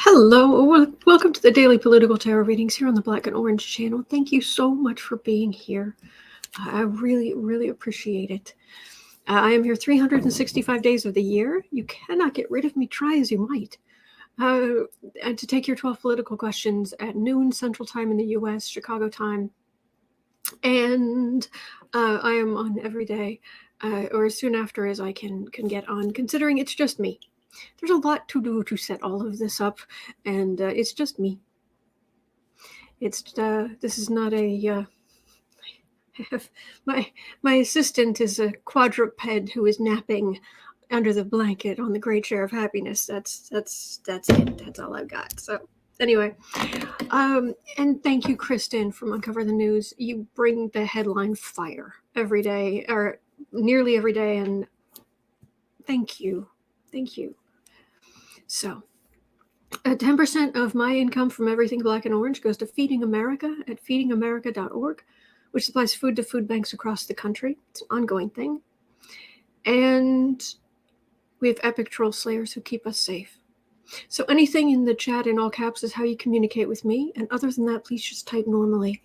Hello, welcome to the Daily Political Tarot Readings here on the Black and Orange channel. Thank you so much for being here. I really, really appreciate it. I am here 365 days of the year. You cannot get rid of me, try as you might. And to take your 12 political questions at noon Central Time in the U.S., Chicago time. And I am on every day, or as soon after as I can get on, considering it's just me. There's a lot to do to set all of this up, and it's just me. This is not a my assistant is a quadruped who is napping under the blanket on the great chair of happiness. That's it. That's all I've got. So anyway, and thank you, Kristen, from Uncover the News. You bring the headline fire every day, or nearly every day, and thank you. So, 10% of my income from everything Black and Orange goes to Feeding America at feedingamerica.org, which supplies food to food banks across the country. It's an ongoing thing. And we have epic troll slayers who keep us safe. So anything in the chat in all caps is how you communicate with me. And other than that, please just type normally,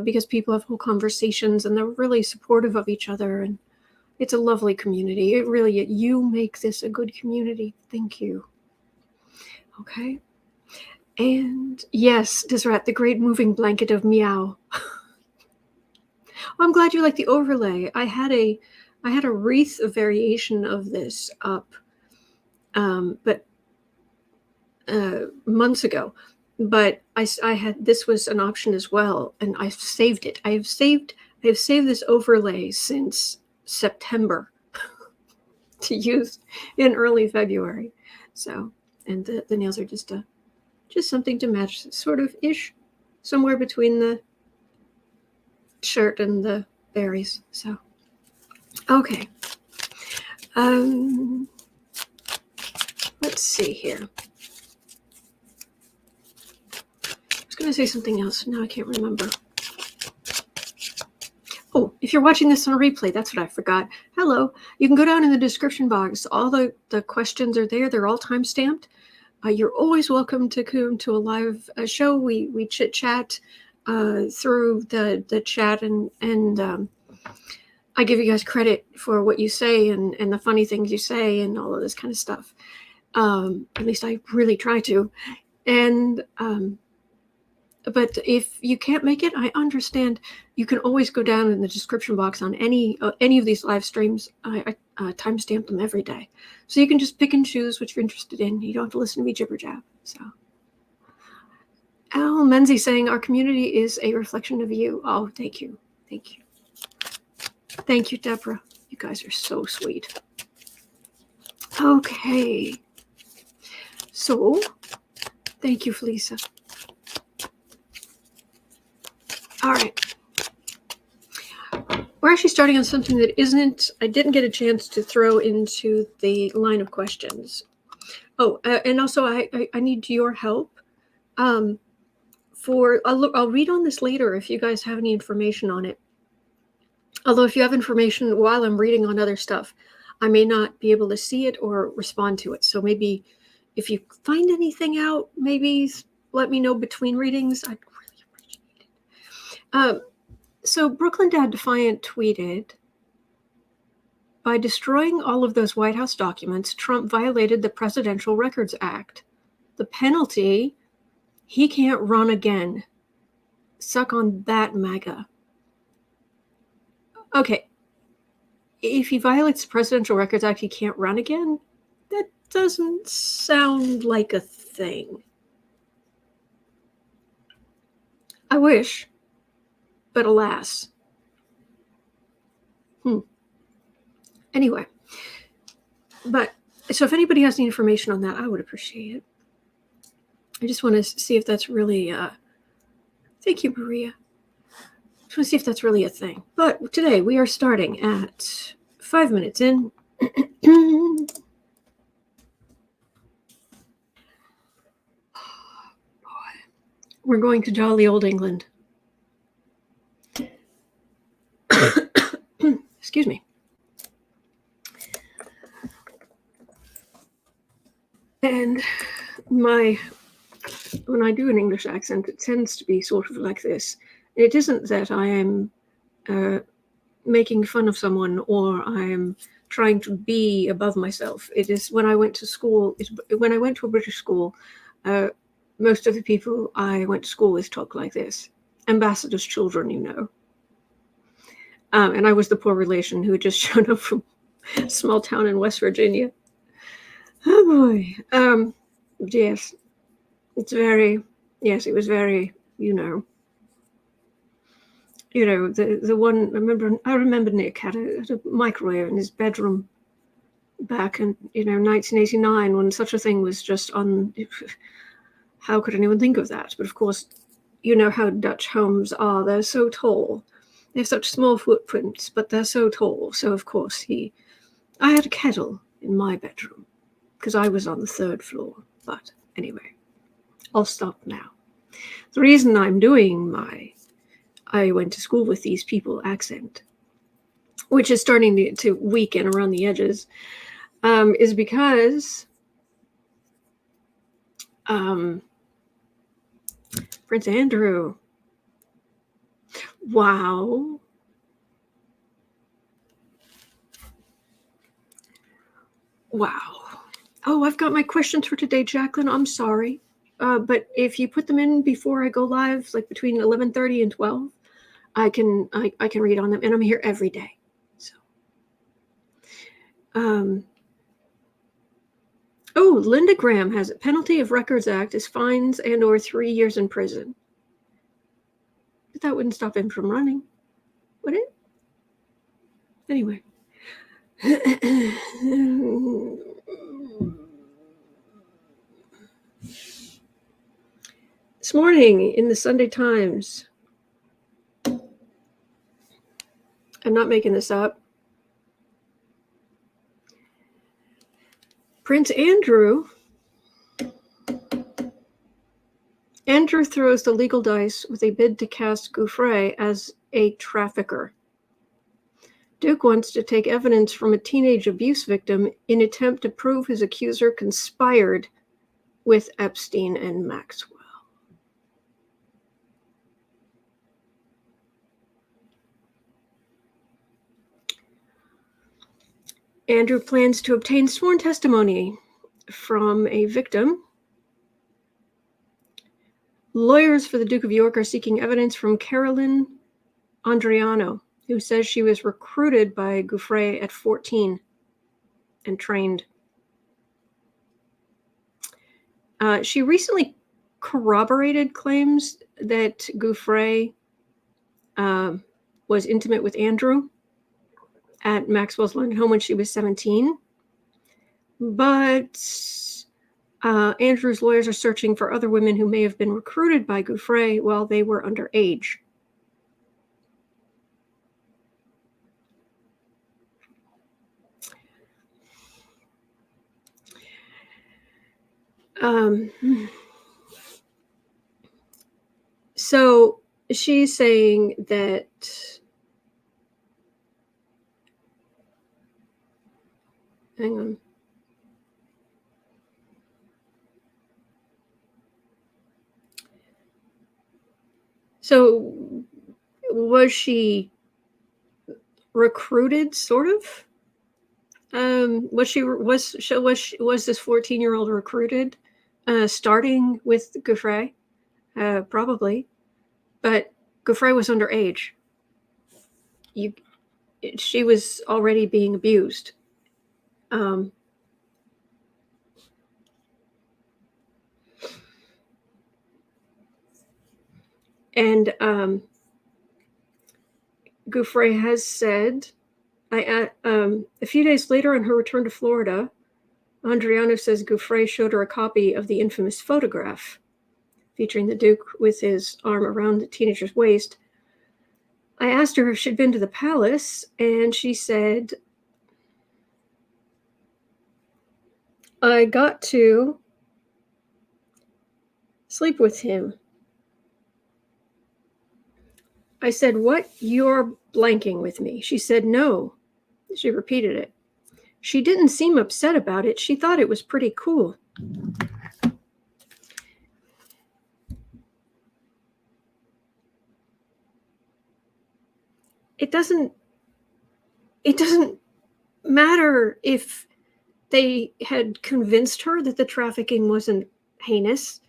because people have whole conversations and they're really supportive of each other. And it's a lovely community. You make this a good community. Thank you. Okay. And yes, Desrat, the great moving blanket of meow. Well, I'm glad you like the overlay. I had a wreath of variation of this up, but months ago. But I had, this was an option as well, and I saved it. I have saved this overlay since September to use in early February. So, and the nails are just something to match, sort of ish, somewhere between the shirt and the berries. So, okay. Let's see here. I was going to say something else. Now I can't remember. Oh, if you're watching this on a replay, that's what I forgot. Hello. You can go down in the description box. All the questions are there. They're all time-stamped. You're always welcome to come to a live show. We chit-chat through the chat, and I give you guys credit for what you say and the funny things you say and all of this kind of stuff. At least I really try to. And but if you can't make it, I understand. You can always go down in the description box on any of these live streams. I timestamp them every day. So you can just pick and choose what you're interested in. You don't have to listen to me jibber jab. So, Al Menzie saying our community is a reflection of you. Oh, thank you. Thank you, Deborah. You guys are so sweet. Okay. So, thank you, Felisa. All right. We're actually starting on something that I didn't get a chance to throw into the line of questions. Oh, and also I need your help. I'll read on this later if you guys have any information on it. Although if you have information while I'm reading on other stuff, I may not be able to see it or respond to it. So maybe if you find anything out, maybe let me know between readings. I'd really appreciate it. So Brooklyn Dad Defiant tweeted, by destroying all of those White House documents, Trump violated the Presidential Records Act. The penalty, he can't run again. Suck on that, MAGA. Okay. If he violates the Presidential Records Act, he can't run again? That doesn't sound like a thing. I wish. But alas. Anyway. But, so if anybody has any information on that, I would appreciate it. I just want to see if that's really, thank you, Maria. I just want to see if that's really a thing. But today we are starting at 5 minutes in. We're going to jolly old England. Excuse me. And my when I do an English accent, it tends to be sort of like this. It isn't that I am making fun of someone or I am trying to be above myself. It is when I went to school, when I went to a British school, most of the people I went to school with talk like this. Ambassadors' children, you know. And I was the poor relation who had just shown up from a small town in West Virginia. Oh boy. Yes. It was very, the one, I remember Nick had a microwave in his bedroom back in, 1989 when such a thing was just on. How could anyone think of that? But of course, you know how Dutch homes are. They're so tall. They have such small footprints, but they're so tall. So of course I had a kettle in my bedroom because I was on the 3rd floor. But anyway, I'll stop now. The reason I'm doing I went to school with these people accent, which is starting to weaken around the edges, is because Prince Andrew. Wow. Oh, I've got my questions for today, Jacqueline. I'm sorry. But if you put them in before I go live, like between 11:30 and 12, I can read on them, and I'm here every day. So, Lindsey Graham has a penalty of Records Act is fines and or 3 years in prison. But that wouldn't stop him from running, would it? Anyway. This morning in the Sunday Times, I'm not making this up, Prince Andrew throws the legal dice with a bid to cast Giuffre as a trafficker. Duke wants to take evidence from a teenage abuse victim in attempt to prove his accuser conspired with Epstein and Maxwell. Andrew plans to obtain sworn testimony from a victim. Lawyers for the Duke of York are seeking evidence from Carolyn Andriano, who says she was recruited by Giuffre at 14 and trained. She recently corroborated claims that Giuffre was intimate with Andrew at Maxwell's London home when she was 17. But Andrew's lawyers are searching for other women who may have been recruited by Giuffre while they were underage. So she's saying that hang on. So was she recruited, sort of? Was this 14-year-old recruited, starting with Giuffre? Probably, but Giuffre was underage. She was already being abused. And Giuffre has said, a few days later on her return to Florida, Andriano says Giuffre showed her a copy of the infamous photograph featuring the Duke with his arm around the teenager's waist. I asked her if she'd been to the palace, and she said, I got to sleep with him. I said, what? You're blanking with me. She said, no. She repeated it. She didn't seem upset about it. She thought it was pretty cool. it doesn't matter if they had convinced her that the trafficking wasn't heinous,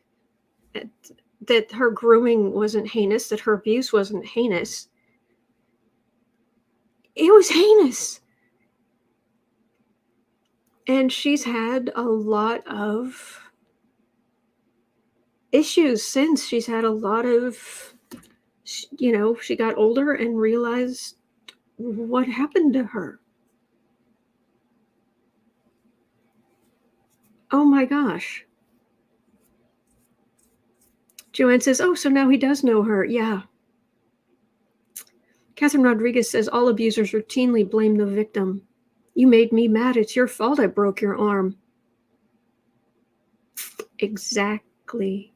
that her grooming wasn't heinous, that her abuse wasn't heinous. It was heinous. And she's had a lot of issues since. She's had a lot of, she got older and realized what happened to her. Oh my gosh. Joanne says, oh, so now he does know her. Yeah. Catherine Rodriguez says, all abusers routinely blame the victim. You made me mad. It's your fault I broke your arm. Exactly.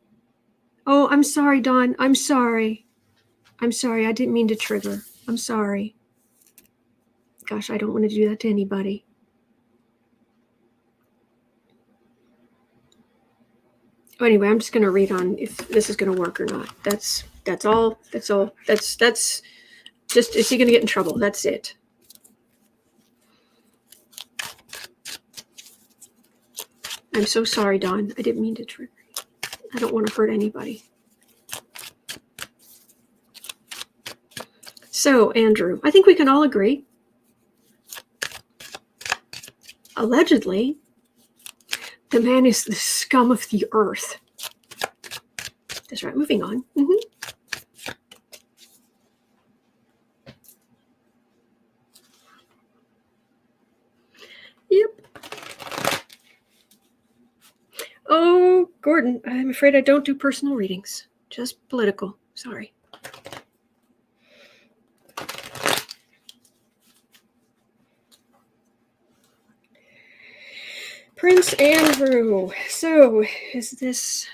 Oh, I'm sorry, Dawn. I'm sorry. I didn't mean to trigger. I'm sorry. Gosh, I don't want to do that to anybody. Oh, anyway, I'm just going to read on if this is going to work or not. That's all. That's just, is he going to get in trouble? That's it. I'm so sorry, Dawn. I didn't mean to trigger you. I don't want to hurt anybody. So, Andrew, I think we can all agree. Allegedly, the man is the scum of the earth. That's right. Moving on. Yep. Oh, Gordon, I'm afraid I don't do personal readings. Just political. Sorry. Prince Andrew. So, is this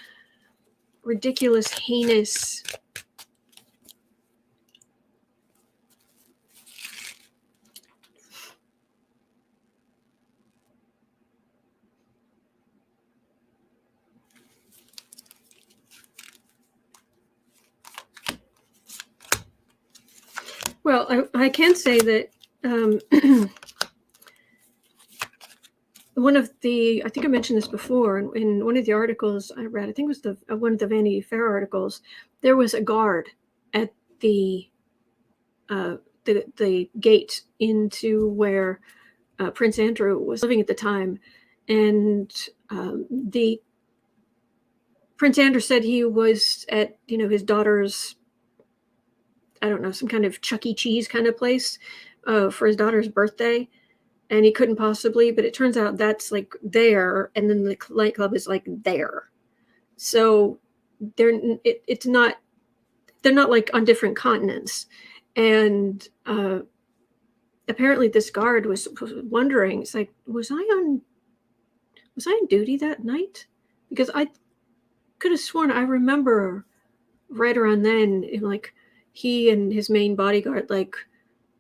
ridiculous, heinous Well, I can say that one of the, I think I mentioned this before in one of the articles I read, I think it was one of the Vanity Fair articles, there was a guard at the gate into where Prince Andrew was living at the time, and the Prince Andrew said he was at his daughter's, I don't know, some kind of Chuck E. Cheese kind of place for his daughter's birthday, and he couldn't possibly, but it turns out that's like there, and then the nightclub is like there. So they're not like on different continents. And apparently this guard was wondering, it's like, was I on duty that night? Because I could have sworn I remember right around then, like, he and his main bodyguard like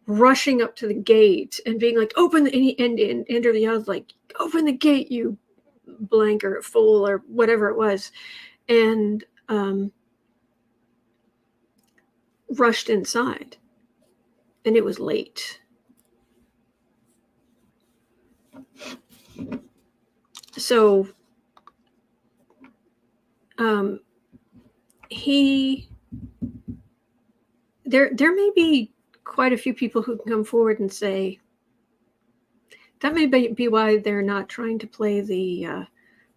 rushing up to the gate and being like, open the, and Andrew yelled like, open the gate, you blank or fool or whatever it was, and rushed inside, and it was late. So there may be quite a few people who can come forward and say that may be why they're not trying to play the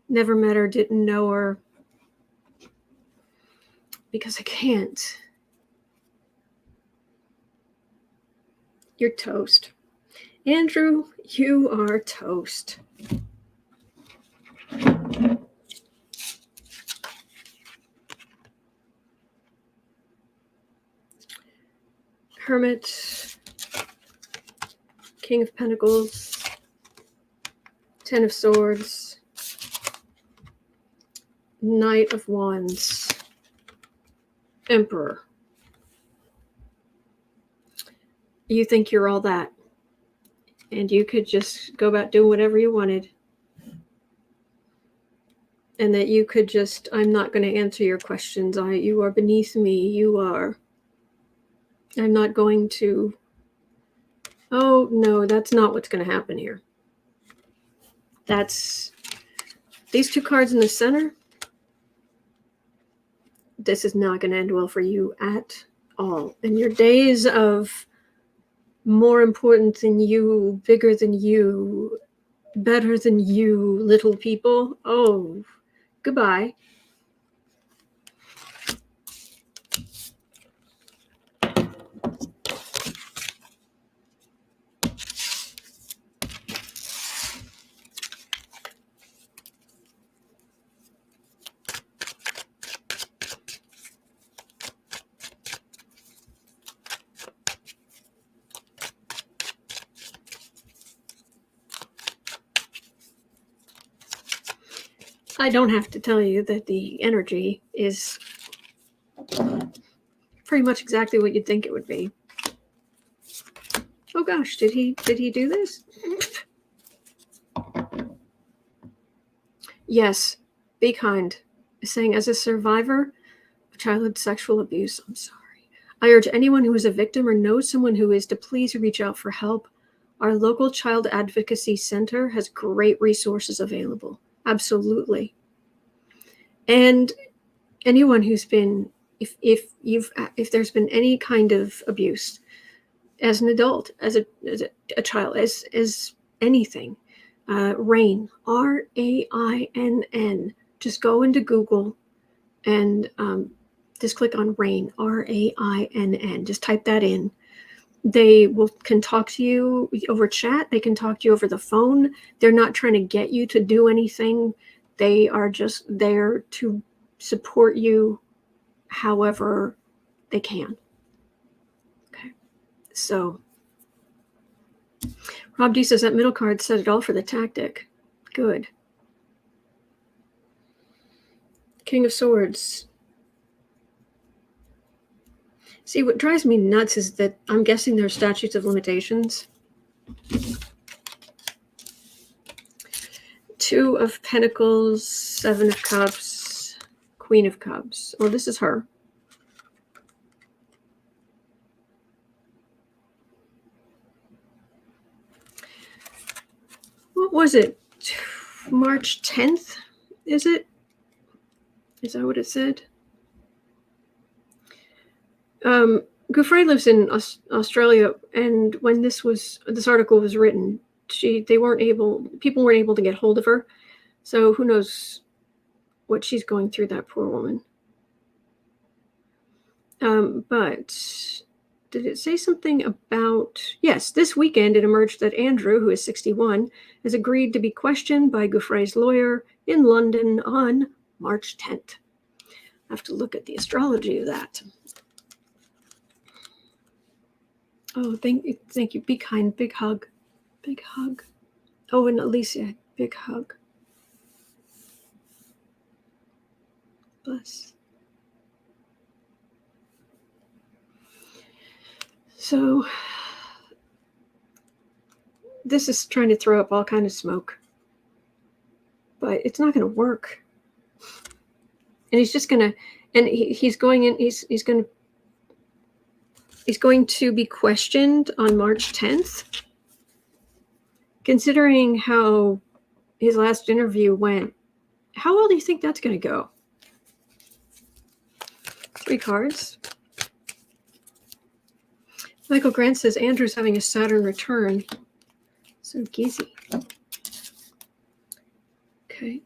never met her, didn't know her, because I can't. You're toast. Andrew, you are toast. Hermit, King of Pentacles, Ten of Swords, Knight of Wands, Emperor. You think you're all that, and you could just go about doing whatever you wanted, and that you could just, I'm not going to answer your questions. You are beneath me. I'm not going to Oh, no, that's not what's going to happen here. That's these two cards in the center. This is not going to end well for you at all. And your days of more important than you, bigger than you, better than you, little people. Oh, goodbye. I don't have to tell you that the energy is pretty much exactly what you'd think it would be. Oh gosh, did he do this? Yes, be kind. Saying, as a survivor of childhood sexual abuse, I'm sorry. I urge anyone who is a victim or knows someone who is to please reach out for help. Our local child advocacy center has great resources available. Absolutely. And anyone who's been, if there's been any kind of abuse as an adult, as a child, as anything, RAINN, RAINN. Just go into Google and just click on RAINN, RAINN. Just type that in. They can talk to you over chat. They can talk to you over the phone. They're not trying to get you to do anything. They are just there to support you however they can. Okay. So Rob D says that middle card said it all for the tactic. Good. King of Swords. See, what drives me nuts is that I'm guessing there are statutes of limitations. Two of Pentacles, Seven of Cups, Queen of Cups. Oh, this is her. What was it? March 10th, is it? Is that what it said? Gouffre lives in Australia, and when this article was written, people weren't able to get hold of her. So who knows what she's going through, that poor woman. But did it say something about, yes, this weekend it emerged that Andrew, who is 61, has agreed to be questioned by Gouffre's lawyer in London on March 10th. I have to look at the astrology of that. Oh, thank you. Be kind. Big hug. Big hug. Oh, and Alicia, big hug. Bless. So this is trying to throw up all kind of smoke, but it's not going to work. And he's just going to, and he's going in, he's going to be questioned on March 10th. Considering how his last interview went, how well do you think that's going to go? 3 cards. Michael Grant says Andrew's having a Saturn return. So gizzy. Okay.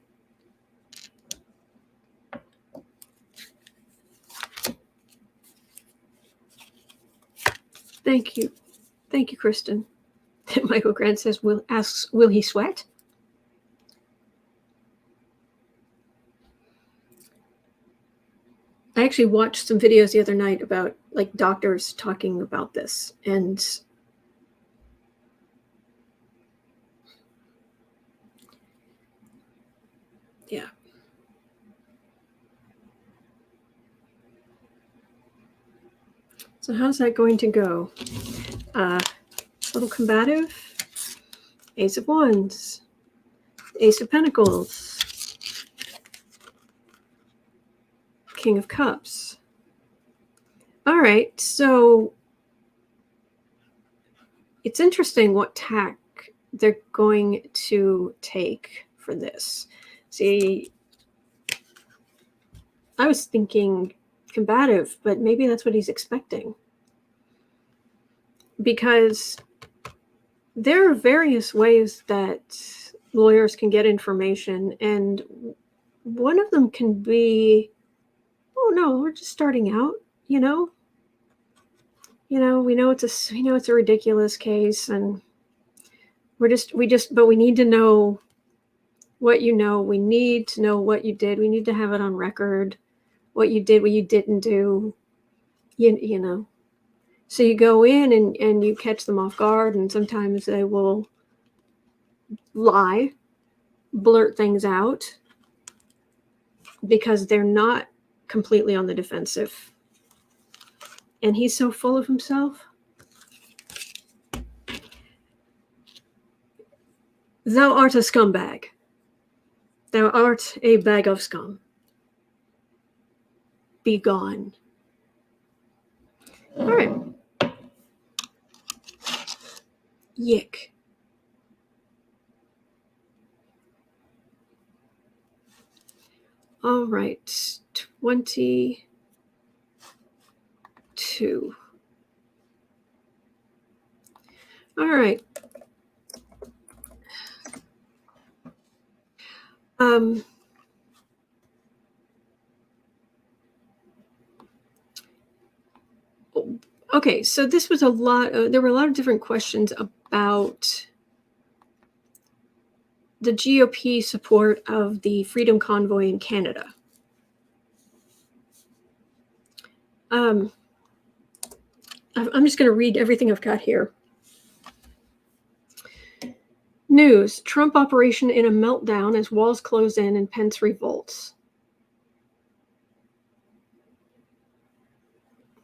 Thank you. Thank you, Kristen. Michael Grant says, will he sweat? I actually watched some videos the other night about like doctors talking about this, and yeah. So how's that going to go? A little combative. Ace of Wands. Ace of Pentacles. King of Cups. All right, so it's interesting what tack they're going to take for this. See, I was thinking combative, but maybe that's what he's expecting. Because there are various ways that lawyers can get information, and one of them can be, oh no, we're just starting out, we know it's a ridiculous case, and but we need to know what you know. We need to know what you did. We need to have it on record, what you did, what you didn't do, you know. So you go in and you catch them off guard, and sometimes they will lie, blurt things out, because they're not completely on the defensive. And he's so full of himself. Thou art a scumbag. Thou art a bag of scum. Be gone. All right. Yick. All right. 22. All right. Okay, so this was there were a lot of different questions about the GOP support of the Freedom Convoy in Canada. I'm just going to read everything I've got here. News: Trump operation in a meltdown as walls close in and Pence revolts.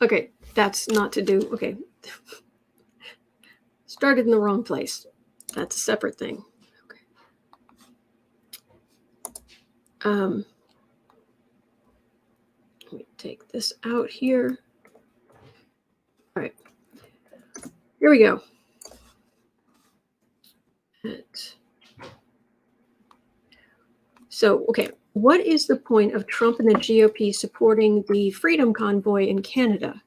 Okay, that's not to do. Okay. Started in the wrong place. That's a separate thing. Okay. Let me take this out here. All right. Here we go. So, okay, what is the point of Trump and the GOP supporting the Freedom Convoy in Canada?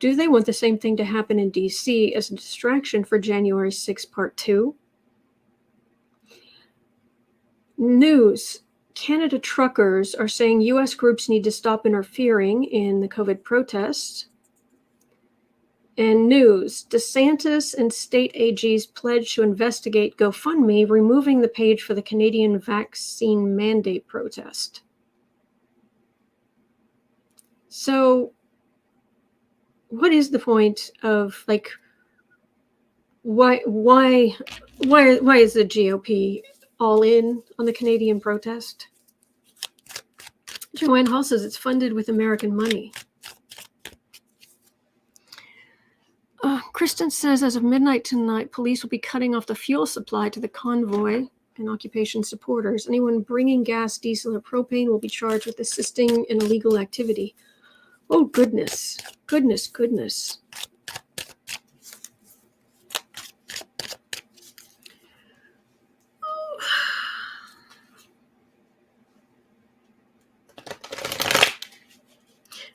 Do they want the same thing to happen in D.C. as a distraction for January 6th, Part 2? News: Canada truckers are saying U.S. groups need to stop interfering in the COVID protests. And news: DeSantis and state AGs pledge to investigate GoFundMe, removing the page for the Canadian vaccine mandate protest. So, what is the point of, like, why is the GOP all in on the Canadian protest? Joanne Hall says it's funded with American money. Kristen says, as of midnight tonight, police will be cutting off the fuel supply to the convoy and occupation supporters. Anyone bringing gas, diesel, or propane will be charged with assisting in illegal activity. Oh, goodness. Goodness.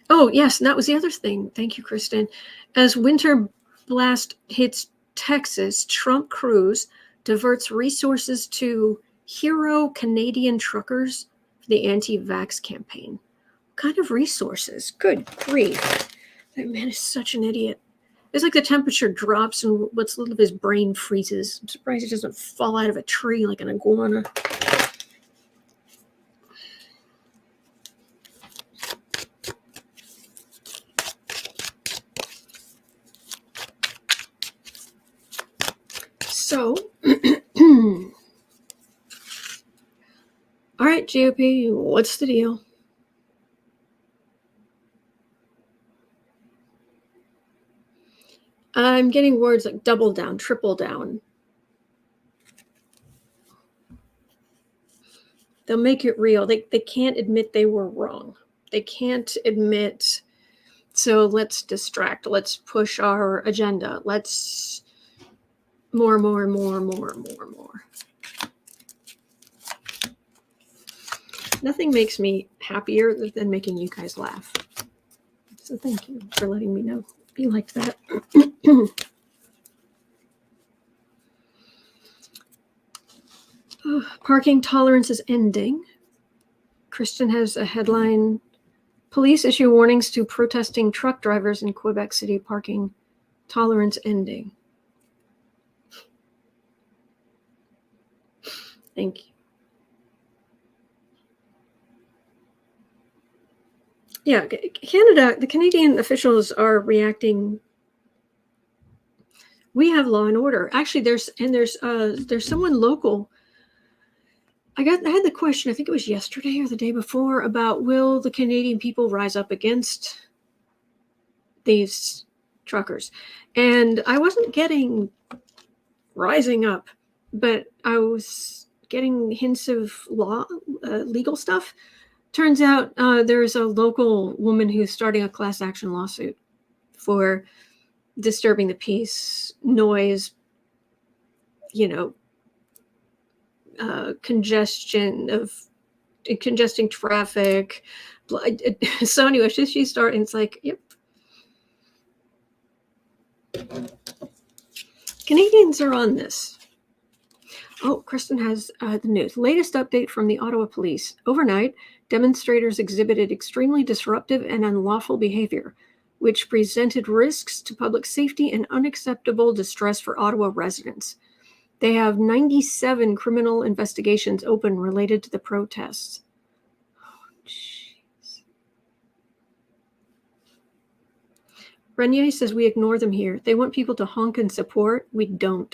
Oh, yes, and that was the other thing. Thank you, Kristen. As winter blast hits Texas, Trump Cruz diverts resources to hero Canadian truckers for the anti-vax campaign. What kind of resources? Good grief. That man is such an idiot. It's like the temperature drops and what's little of his brain freezes. I'm surprised he doesn't fall out of a tree like an iguana. So, all right, GOP, what's the deal? I'm getting words like double down, triple down. They'll make it real. They can't admit they were wrong. They can't admit, so let's distract. Let's push our agenda. Let's More. Nothing makes me happier than making you guys laugh. So thank you for letting me know you liked that. Parking tolerance is ending. Kristen has a headline. Police issue warnings to protesting truck drivers in Quebec City, parking tolerance ending. Thank you. Yeah, Canada, the Canadian officials are reacting. We have law and order. Actually, there's someone local. I had the question, I think it was yesterday or the day before, about will the Canadian people rise up against these truckers? And I wasn't getting rising up, but I was getting hints of legal stuff. Turns out there's a local woman who's starting a class action lawsuit for disturbing the peace, noise, congesting traffic. So anyway, she started, and it's like, yep. Canadians are on this. Oh, Kristen has the news. Latest update from the Ottawa police. Overnight, demonstrators exhibited extremely disruptive and unlawful behavior, which presented risks to public safety and unacceptable distress for Ottawa residents. They have 97 criminal investigations open related to the protests. Oh, jeez. Renier says we ignore them here. They want people to honk and support. We don't.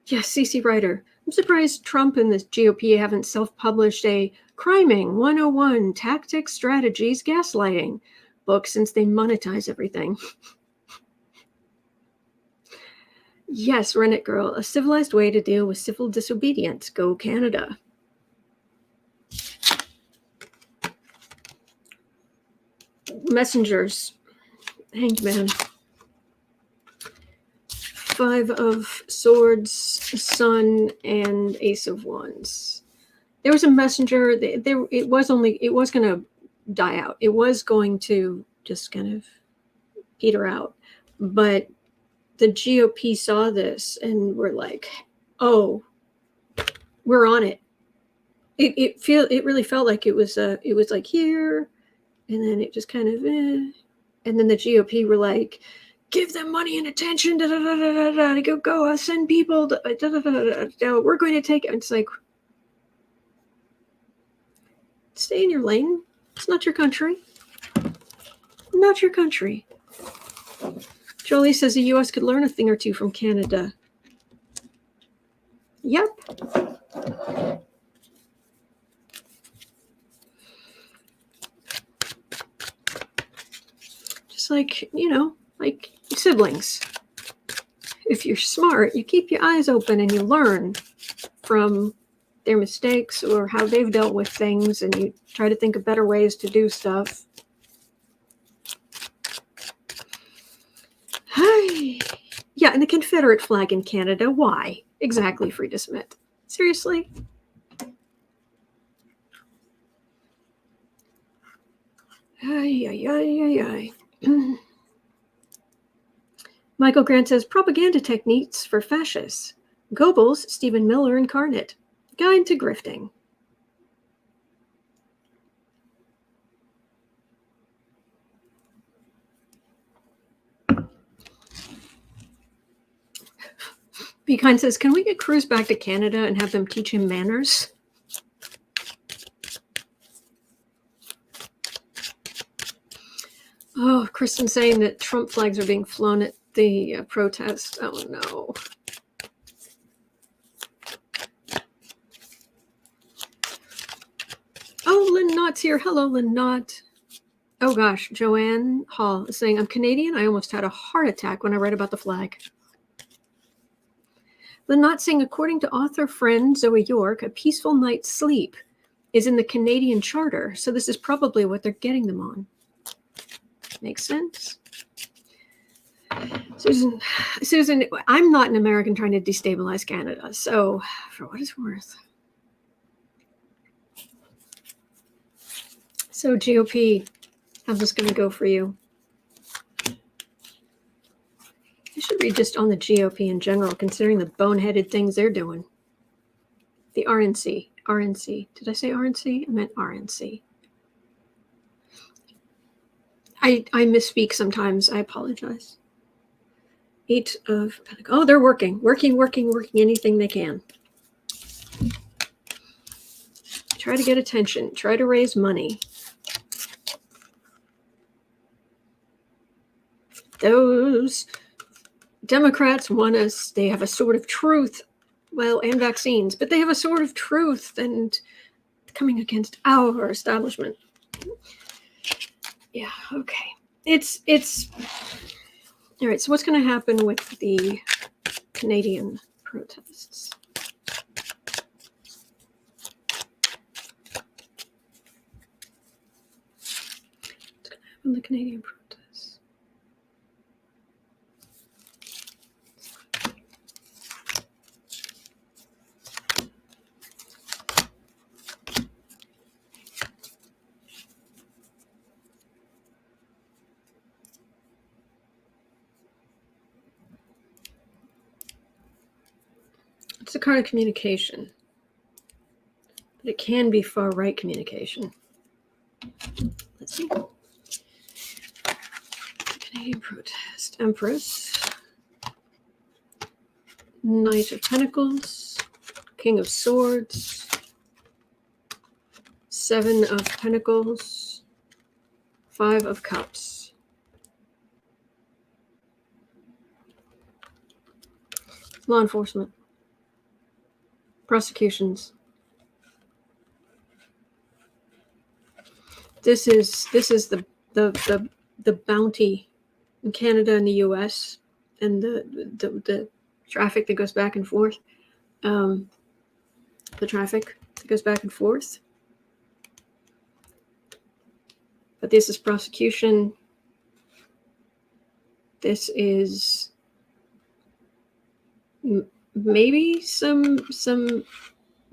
Yes, CC Ryder. I'm surprised Trump and the GOP haven't self-published a Criming 101 Tactics, Strategies, Gaslighting book since they monetize everything. Yes, Rennet Girl, a civilized way to deal with civil disobedience. Go Canada. Messengers. Hanged Man. 5 of Swords, Sun, and Ace of Wands. There was a messenger. It was going to die out. It was going to just kind of peter out. But the GOP saw this and were like, "Oh, we're on it." It really felt like it was like here, and then it just kind of, and then the GOP were like, give them money and attention. Go. Send people. We're going to take it. It's like, stay in your lane. It's not your country. Not your country. Jolie says the U.S. could learn a thing or two from Canada. Yep. Just like, like siblings. If you're smart, you keep your eyes open and you learn from their mistakes or how they've dealt with things, and you try to think of better ways to do stuff. Hi. Yeah, and the Confederate flag in Canada. Why? Exactly, Frida Smith. Seriously? Ay. Michael Grant says, propaganda techniques for fascists. Goebbels, Stephen Miller incarnate. Guide to grifting. Be Kind says, can we get Cruz back to Canada and have them teach him manners? Oh, Kristen saying that Trump flags are being flown at the protest. Oh, no. Oh, Lynn Knott's here. Hello, Lynn Knott. Oh, gosh. Joanne Hall is saying, I'm Canadian. I almost had a heart attack when I read about the flag. Lynn Knott saying, according to author friend Zoe York, a peaceful night's sleep is in the Canadian Charter. So this is probably what they're getting them on. Makes sense. Susan, I'm not an American trying to destabilize Canada, so for what it's worth. So GOP, how's this going to go for you? I should read just on the GOP in general, considering the boneheaded things they're doing. The RNC. Did I say RNC? I meant RNC. I misspeak sometimes. I apologize. 8 of Pentacles. Oh, they're working anything they can. Try to get attention. Try to raise money. Those Democrats want us, they have a sword of truth, well, and vaccines, but they have a sword of truth and coming against our establishment. Yeah, okay. It's all right, so what's going to happen with the Canadian protests? What's going to happen with the Canadian protests? It's a card of communication, but it can be far-right communication. Let's see. Canadian protest. Empress. Knight of Pentacles. King of Swords. 7 of Pentacles. 5 of Cups. Law enforcement. Prosecutions. This is the bounty in Canada and the U.S. and the traffic that goes back and forth. The traffic that goes back and forth. But this is prosecution. This is maybe some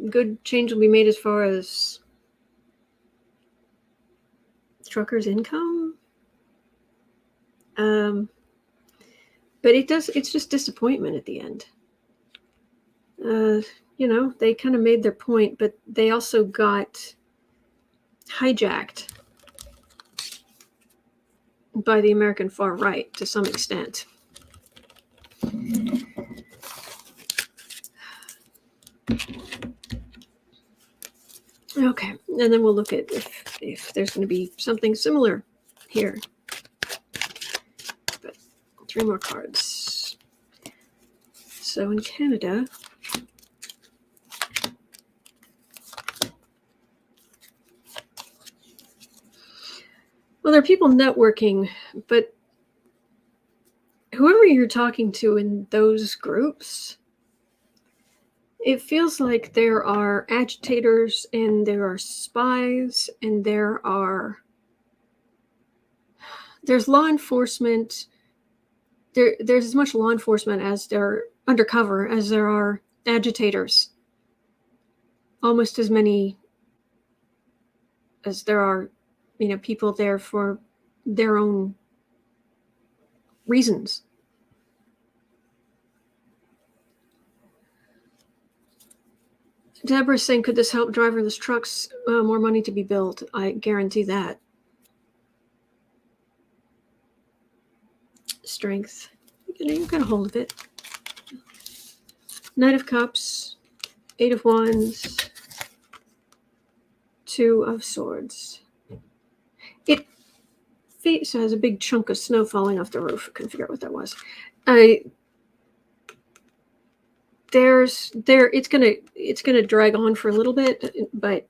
good change will be made as far as truckers' income. But it's just disappointment at the end. They kind of made their point, but they also got hijacked by the American far right to some extent. Okay, and then we'll look at if there's going to be something similar here. But 3 more cards. So in Canada, well, there are people networking, but whoever you're talking to in those groups, it feels like there are agitators and there are spies and there's law enforcement. There's as much law enforcement as there are undercover as there are agitators. Almost as many as there are, people there for their own reasons. Deborah's saying, could this help driverless trucks? More money to be built. I guarantee that. Strength. You got a hold of it. Knight of Cups. 8 of Wands. 2 of Swords. It has a big chunk of snow falling off the roof. I couldn't figure out what that was. It's gonna drag on for a little bit, but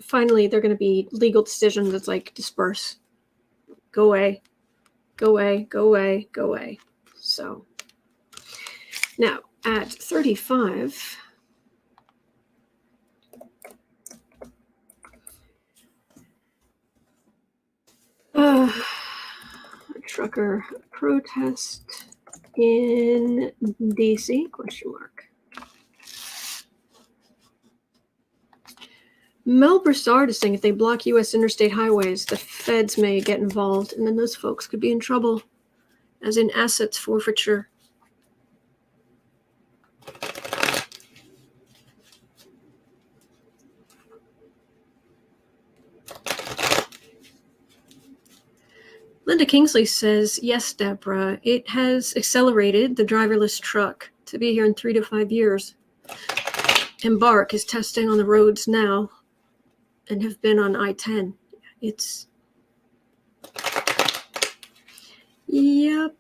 finally they're gonna be legal decisions that's like disperse, go away, go away, go away, go away. So now at 35, trucker protest in DC, question mark. Mel Broussard is saying if they block U.S. interstate highways, the feds may get involved, and then those folks could be in trouble, as in assets forfeiture. Linda Kingsley says, yes, Deborah, it has accelerated the driverless truck to be here in 3 to 5 years. Embark is testing on the roads now and have been on I-10. It's... Yep.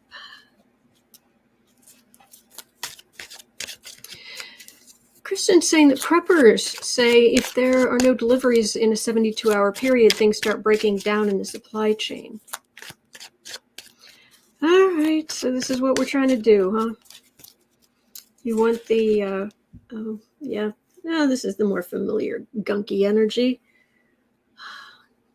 Kristen's saying that preppers say if there are no deliveries in a 72-hour period, things start breaking down in the supply chain. All right, so this is what we're trying to do, huh? You want the, oh, yeah. No, this is the more familiar gunky energy.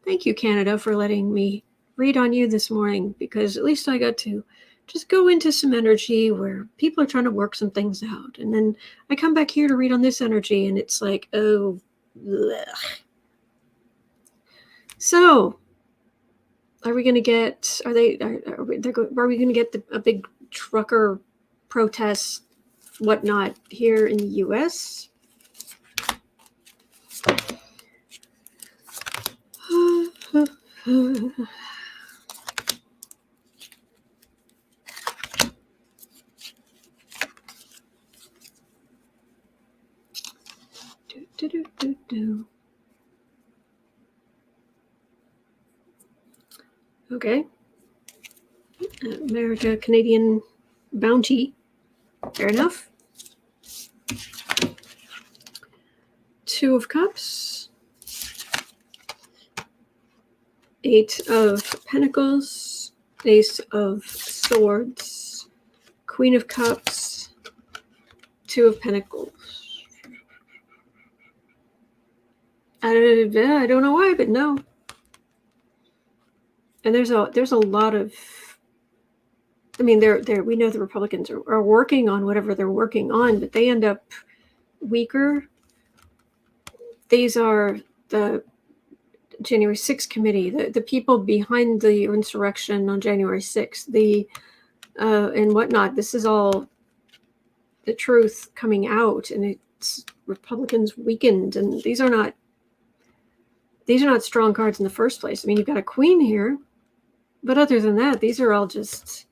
Thank you, Canada, for letting me read on you this morning, because at least I got to just go into some energy where people are trying to work some things out. And then I come back here to read on this energy, and it's like, oh, blech. So, are we going to get, are we going to get a big trucker protest, whatnot, here in the U.S.? Okay. America, Canadian bounty. Fair enough. 2 of Cups. 8 of Pentacles. Ace of Swords. Queen of Cups. 2 of Pentacles. I don't know why, but no. And there's a lot of, I mean, we know the Republicans are working on whatever they're working on, but they end up weaker. These are the January 6th committee, the people behind the insurrection on January 6th, and whatnot. This is all the truth coming out, and it's Republicans weakened, and these are not strong cards in the first place. I mean, you've got a queen here, but other than that, these are all just,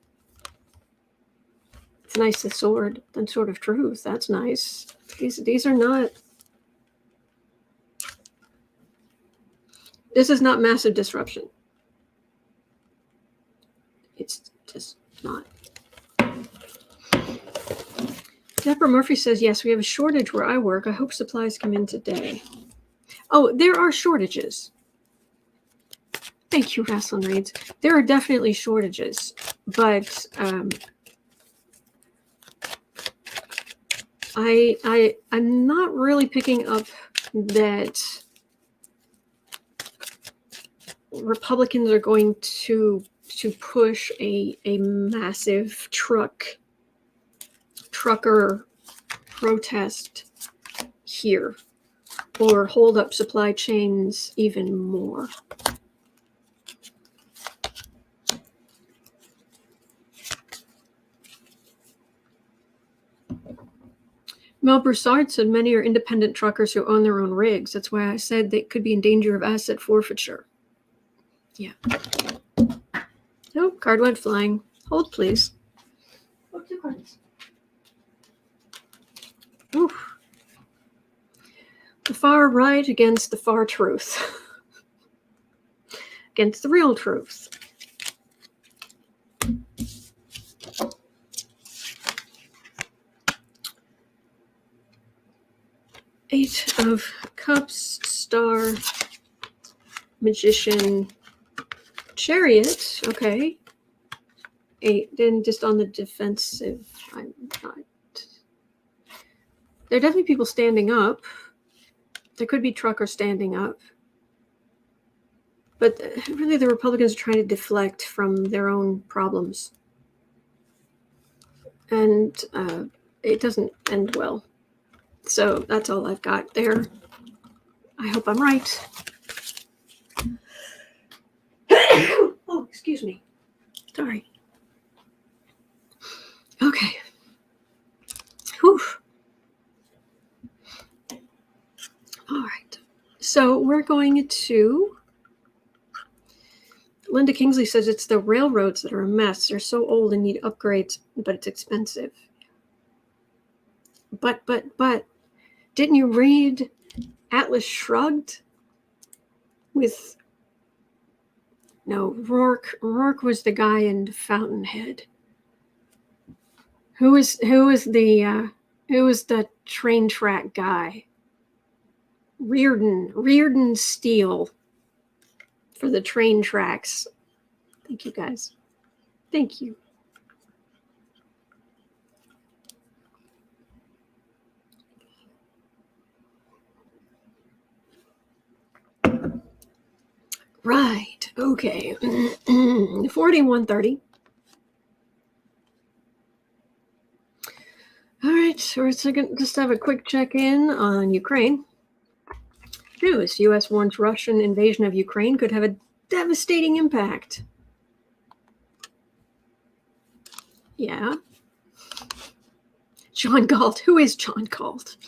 it's nice, the sword, the sword of truth. That's nice. These are not, this is not massive disruption. It's just not. Deborah Murphy says, yes, we have a shortage where I work. I hope supplies come in today. Oh, there are shortages. Thank you, Raslin Reads. There are definitely shortages, but I'm not really picking up that Republicans are going to push a massive trucker protest here, or hold up supply chains even more. Mel Broussard said many are independent truckers who own their own rigs. That's why I said they could be in danger of asset forfeiture. Yeah. Oh, card went flying. Hold, please. Oh, 2 cards. Oof. The far right against the far truth. Against the real truth. Eight of Cups, Star, Magician, Chariot. Okay. 8. Then just on the defensive. I'm not. There are definitely people standing up. There could be truckers standing up. But really, the Republicans are trying to deflect from their own problems. And it doesn't end well. So that's all I've got there. I hope I'm right. Oh, excuse me. Sorry. Okay. Whew. All right. So we're going to... Linda Kingsley says it's the railroads that are a mess. They're so old and need upgrades, but it's expensive. But, didn't you read Atlas Shrugged? With... No, Rourke. Rourke was the guy in Fountainhead. Who was the train track guy? Reardon Steele for the train tracks. Thank you, guys. Thank you. Right. Okay. 4130. All right. So we're just have a quick check-in on Ukraine. News. U.S. warns Russian invasion of Ukraine could have a devastating impact. Yeah. John Galt. Who is John Galt?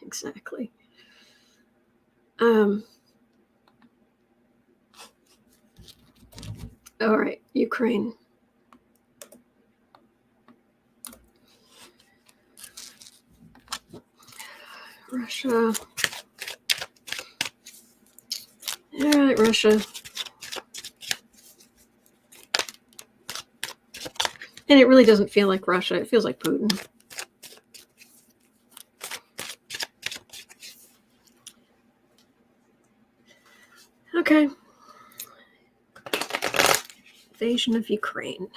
Exactly. All right. Ukraine. Russia. All right, Russia. And it really doesn't feel like Russia. It feels like Putin. Okay. Invasion of Ukraine.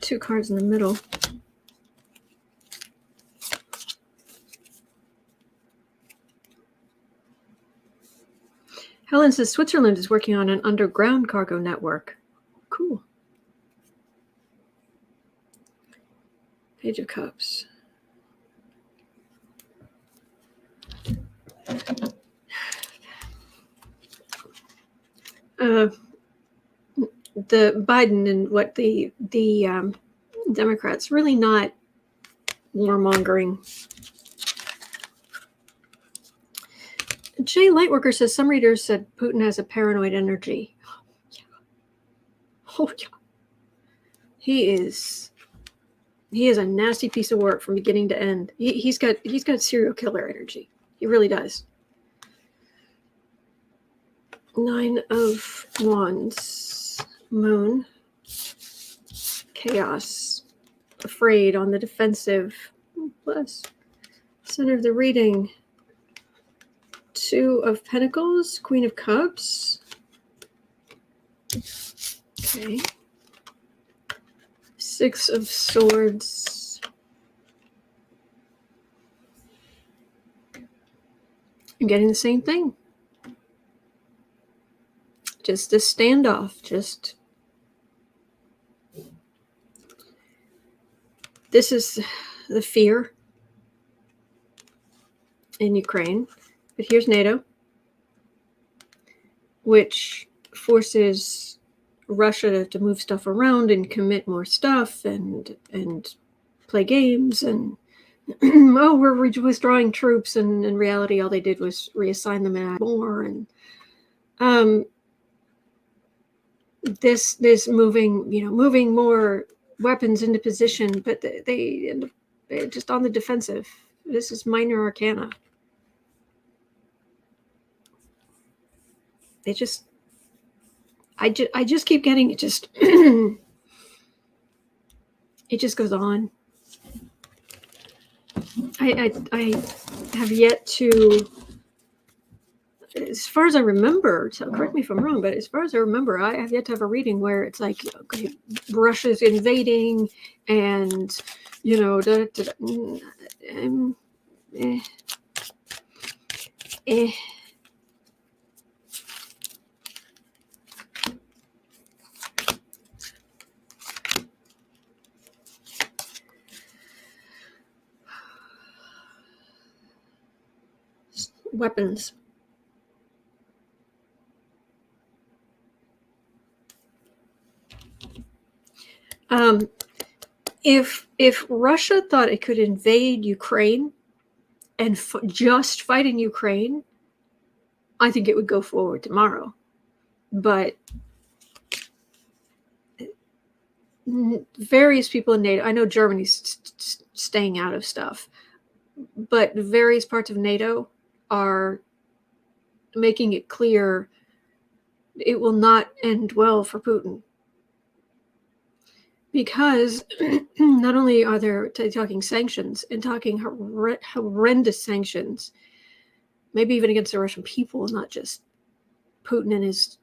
Two cards in the middle. Helen says Switzerland is working on an underground cargo network. Cool. Page of Cups. The Biden and what the Democrats really not warmongering. Jay Lightworker says some readers said Putin has a paranoid energy. Oh yeah. He is a nasty piece of work from beginning to end. He's got serial killer energy. He really does. 9 of Wands, Moon, Chaos, Afraid, on the defensive, plus center of the reading, 2 of Pentacles, Queen of Cups, okay, 6 of Swords, I'm getting the same thing. Just a standoff. This is the fear in Ukraine. But here's NATO, which forces Russia to move stuff around and commit more stuff and play games and oh, we're withdrawing troops, and in reality all they did was reassign them and add more, and this moving more weapons into position, but they end up just on the defensive. This is minor arcana. I just keep getting it. Just it just goes on. I have yet to, as far as I remember, so correct me if I'm wrong, but as far as I remember, I have yet to have a reading where it's like, okay, Russia's invading and, weapons. If Russia thought it could invade Ukraine and just fight in Ukraine, I think it would go forward tomorrow. But various people in NATO, I know Germany's staying out of stuff, but various parts of NATO are making it clear it will not end well for Putin. Because not only are they talking sanctions and talking horrendous sanctions, maybe even against the Russian people, not just Putin and his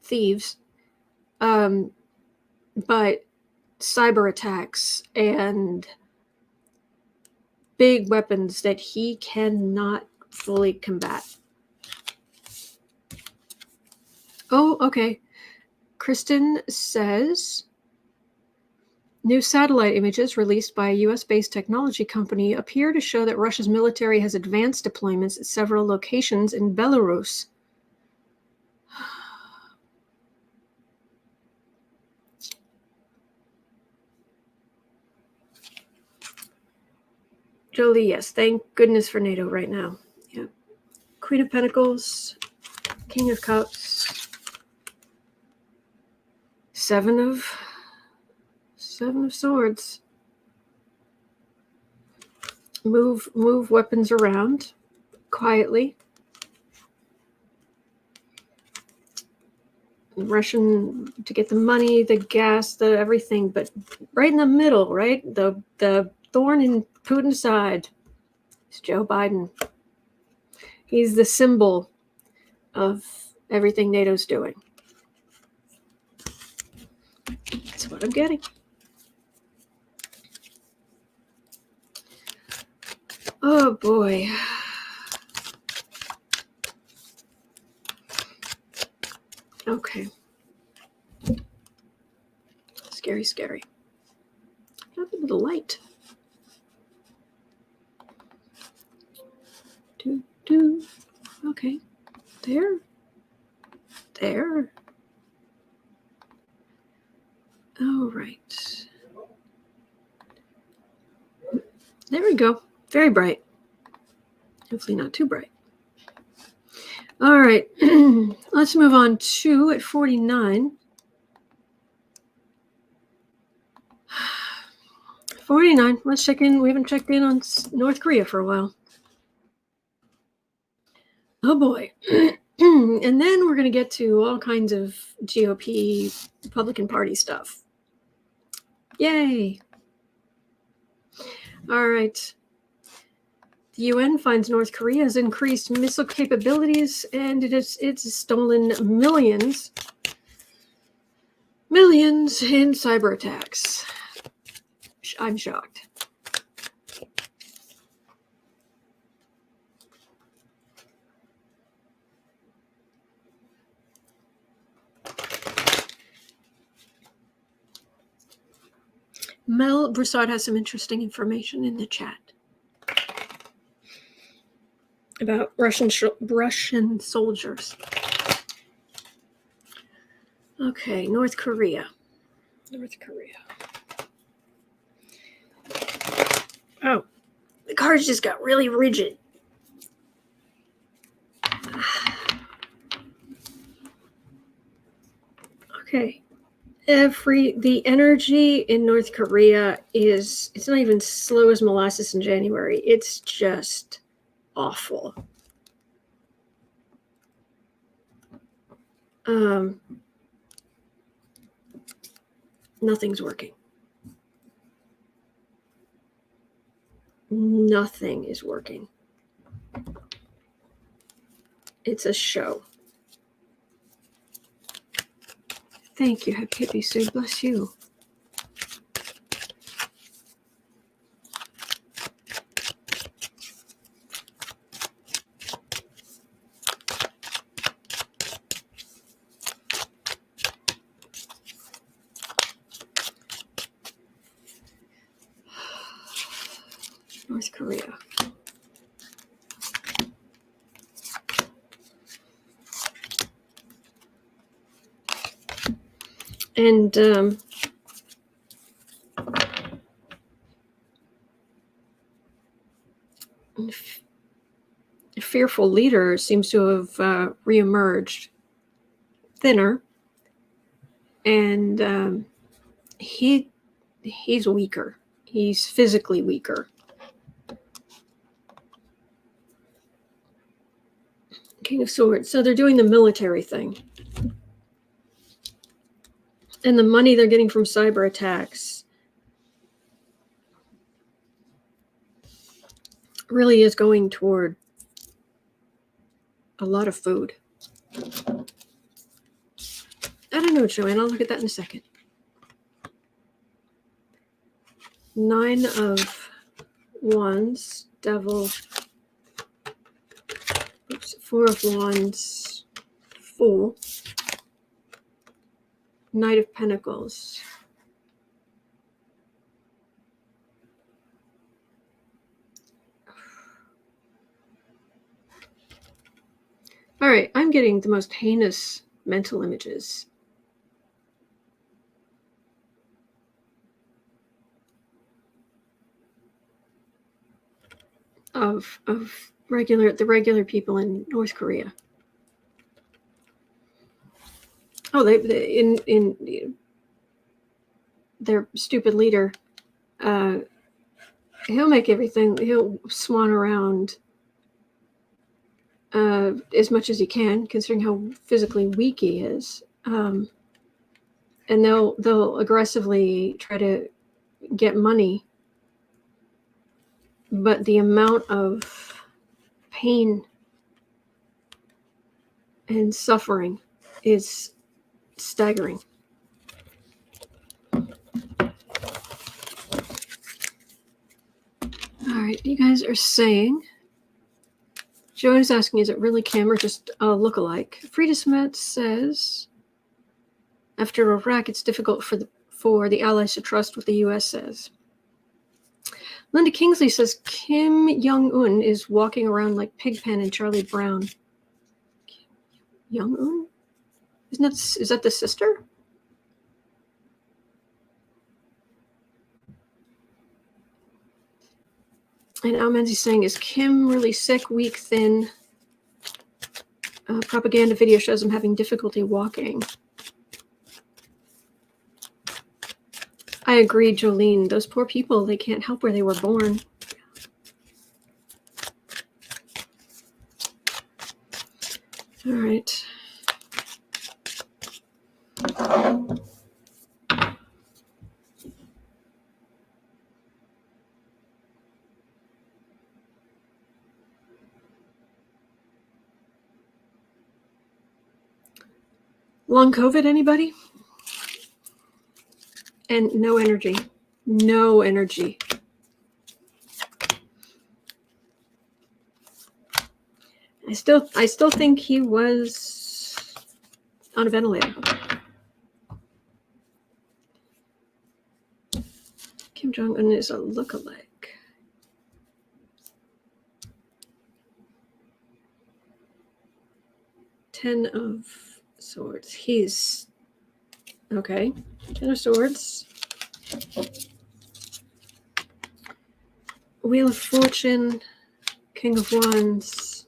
thieves, but cyberattacks and big weapons that he cannot fully combat. Oh, okay. Kristen says, new satellite images released by a US-based technology company appear to show that Russia's military has advanced deployments at several locations in Belarus. Jolie, yes, thank goodness for NATO right now. Yeah. Queen of Pentacles, King of Cups, Seven of Swords. Move weapons around quietly. Russian to get the money, the gas, the everything, but right in the middle, right? The thorn in Putin's side is Joe Biden. He's the symbol of everything NATO's doing. That's what I'm getting. Oh boy. Okay. Scary, scary. What happened to the light? Okay. There. All right. There we go. Very bright. Hopefully not too bright. All right. Let's move on to at 49. 49. Let's check in. We haven't checked in on North Korea for a while. Oh boy. And then we're going to get to all kinds of GOP, Republican Party stuff. Yay. All right. The UN finds North Korea has increased missile capabilities and it's stolen millions in cyber attacks. I'm shocked. Mel Broussard has some interesting information in the chat about Russian soldiers. Okay, North Korea. Oh, the cards just got really rigid. Okay, The energy in North Korea it's not even slow as molasses in January. It's just awful. Nothing's working. Nothing is working. It's a show. Thank you, Happy Sue. Bless you. North Korea. And a fearful leader seems to have reemerged, thinner, and he's weaker. He's physically weaker. King of Swords. So they're doing the military thing. And the money they're getting from cyber attacks really is going toward a lot of food. I don't know, Joanne. I'll look at that in a second. 9 of Wands, Devil. Oops, 4 of Wands, Fool. Knight of Pentacles. All right, I'm getting the most heinous mental images. Of the regular people in North Korea. Oh, they in their stupid leader. He'll make everything. He'll swan around as much as he can, considering how physically weak he is. And they'll aggressively try to get money, but the amount of pain and suffering is staggering. All right, you guys are saying, Joan is asking, is it really Kim or just a lookalike? Frida Smith says, after Iraq, it's difficult for the allies to trust what the U.S. says. Linda Kingsley says, Kim Jong-un is walking around like Pigpen and Charlie Brown. Kim Jong-un? Is that the sister? And Al Menzies saying, is Kim really sick, weak, thin? Propaganda video shows him having difficulty walking. I agree, Jolene. Those poor people, they can't help where they were born. All right. Long COVID, anybody? And no energy. No energy. I still think he was on a ventilator. Kim Jong-un is a lookalike. Ten of Swords. He's okay. 10 of Swords. Wheel of Fortune. King of Wands.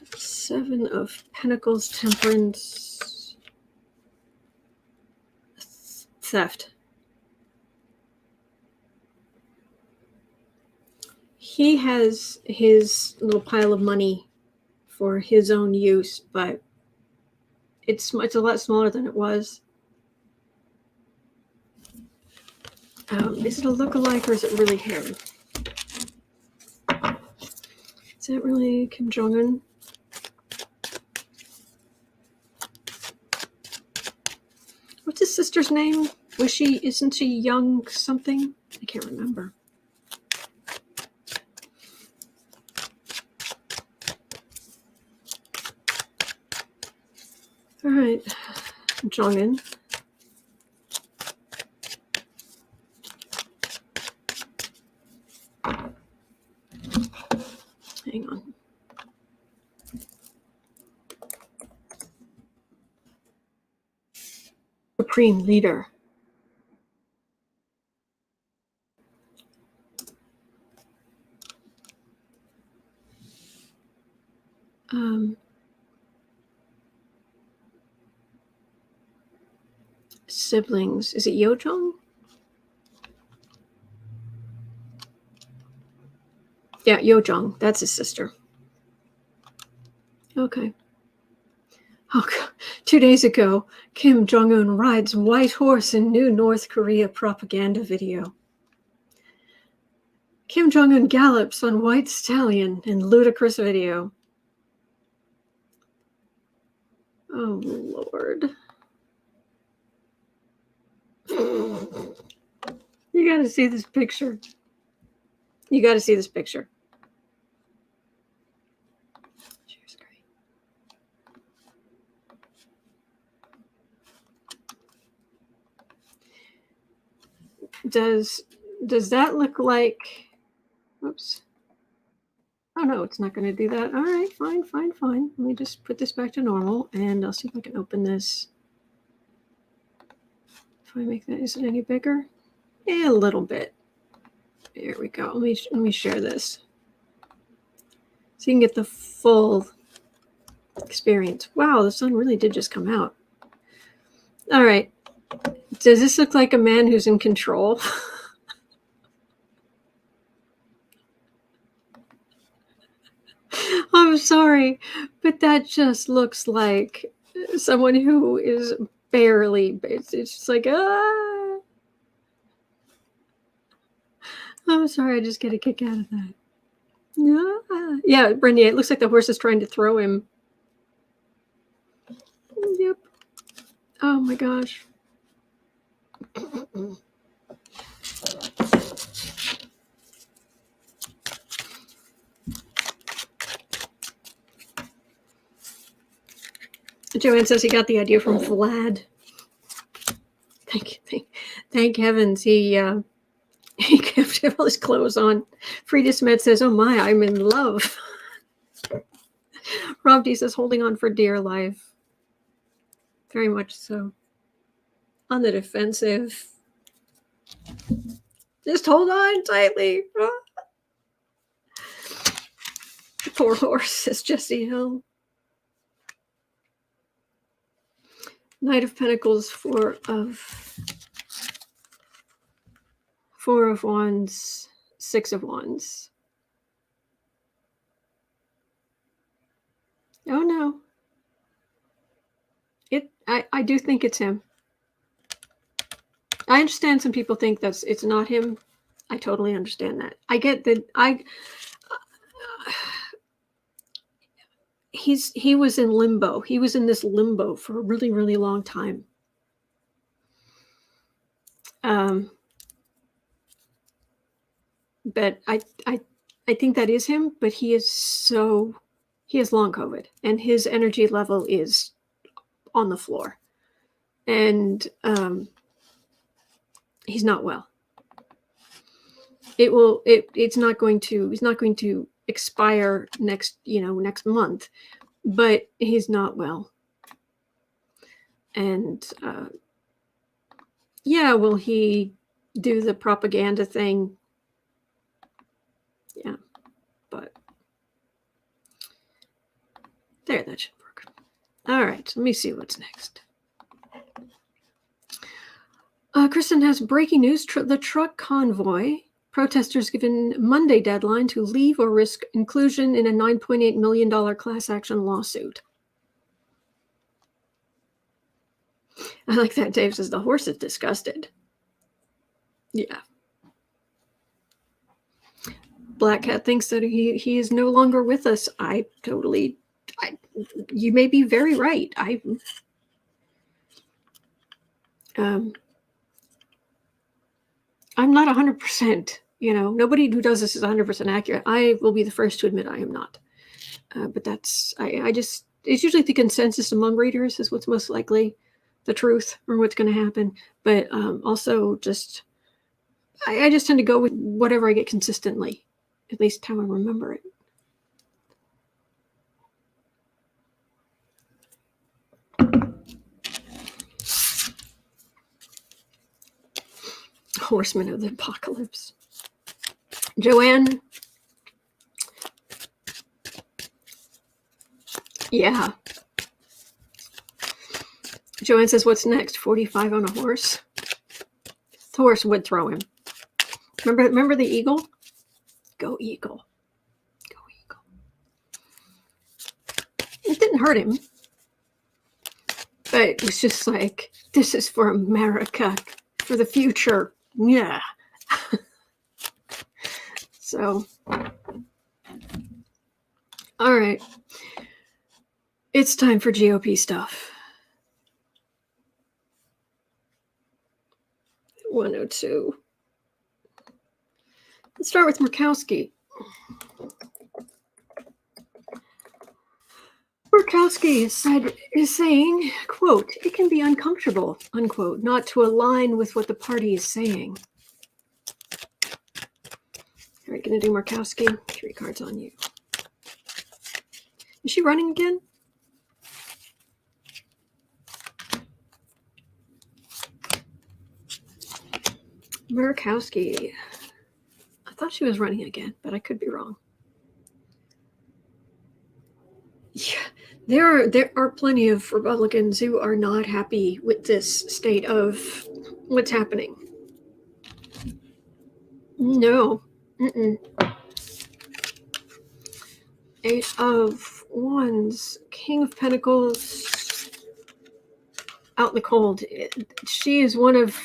Let's Seven of Pentacles, Temperance, Theft. He has his little pile of money for his own use, but it's a lot smaller than it was. Is it a look-alike or is it really him? Is that really Kim Jong-un? What's his sister's name? Isn't she Young something? I can't remember. All right, Jong-un. Hang on. Supreme leader. Siblings. Is it Yo Jong? Yeah, Yo Jong. That's his sister. Okay. Oh, God. 2 days ago, Kim Jong-un rides white horse in new North Korea propaganda video. Kim Jong-un gallops on white stallion in ludicrous video. Oh, Lord. You got to see this picture. You got to see this picture. She was great. Does that look like... Oops. Oh, no, it's not going to do that. All right, fine. Let me just put this back to normal, and I'll see if I can open this. If I make that, is it any bigger? Yeah, a little bit. There we go. Let me share this. So you can get the full experience. Wow, the sun really did just come out. All right. Does this look like a man who's in control? I'm sorry, but that just looks like someone who is barely, it's just like, ah. I'm sorry, I just get a kick out of that. Yeah, Brenda, it looks like the horse is trying to throw him. Yep. Oh my gosh. Joanne says he got the idea from Vlad. Thank heavens he kept all his clothes on. Frida Smith says, "Oh my, I'm in love." Rob D says, "Holding on for dear life." Very much so. On the defensive. Just hold on tightly. Poor horse, says Jesse Hill. Knight of Pentacles, Four of Wands, Six of Wands. Oh no. I do think it's him. I understand some people think it's not him. I totally understand that. I get that. He was in limbo. He was in this limbo for a really, really long time. But I think that is him, but he has long COVID and his energy level is on the floor. And he's not well. He's not going to expire next month, but he's not well. And will he do the propaganda thing? Yeah, but There, that should work. All right, let me see what's next. Kristen has breaking news. The truck convoy. Protesters given Monday deadline to leave or risk inclusion in a $9.8 million class action lawsuit. I like that. Dave says the horse is disgusted. Yeah. Black Cat thinks that he is no longer with us. You may be very right. I'm not 100%, nobody who does this is 100% accurate. I will be the first to admit I am not. But it's usually the consensus among readers is what's most likely the truth or what's going to happen. But also I just tend to go with whatever I get consistently, at least how I remember it. Horsemen of the apocalypse. Joanne. Yeah. Joanne says, what's next? 45 on a horse? The horse would throw him. Remember the eagle? Go eagle. Go eagle. It didn't hurt him. But it was just like, this is for America, for the future. Yeah. So, all right. It's time for GOP stuff. 102. Let's start with Murkowski. Murkowski is saying, quote, it can be uncomfortable, unquote, not to align with what the party is saying. All right, going to do Murkowski. 3 cards on you. Is she running again? Murkowski. I thought she was running again, but I could be wrong. Yeah, there are plenty of Republicans who are not happy with this state of what's happening. No. 8 of Wands, King of Pentacles, out in the cold. She is one of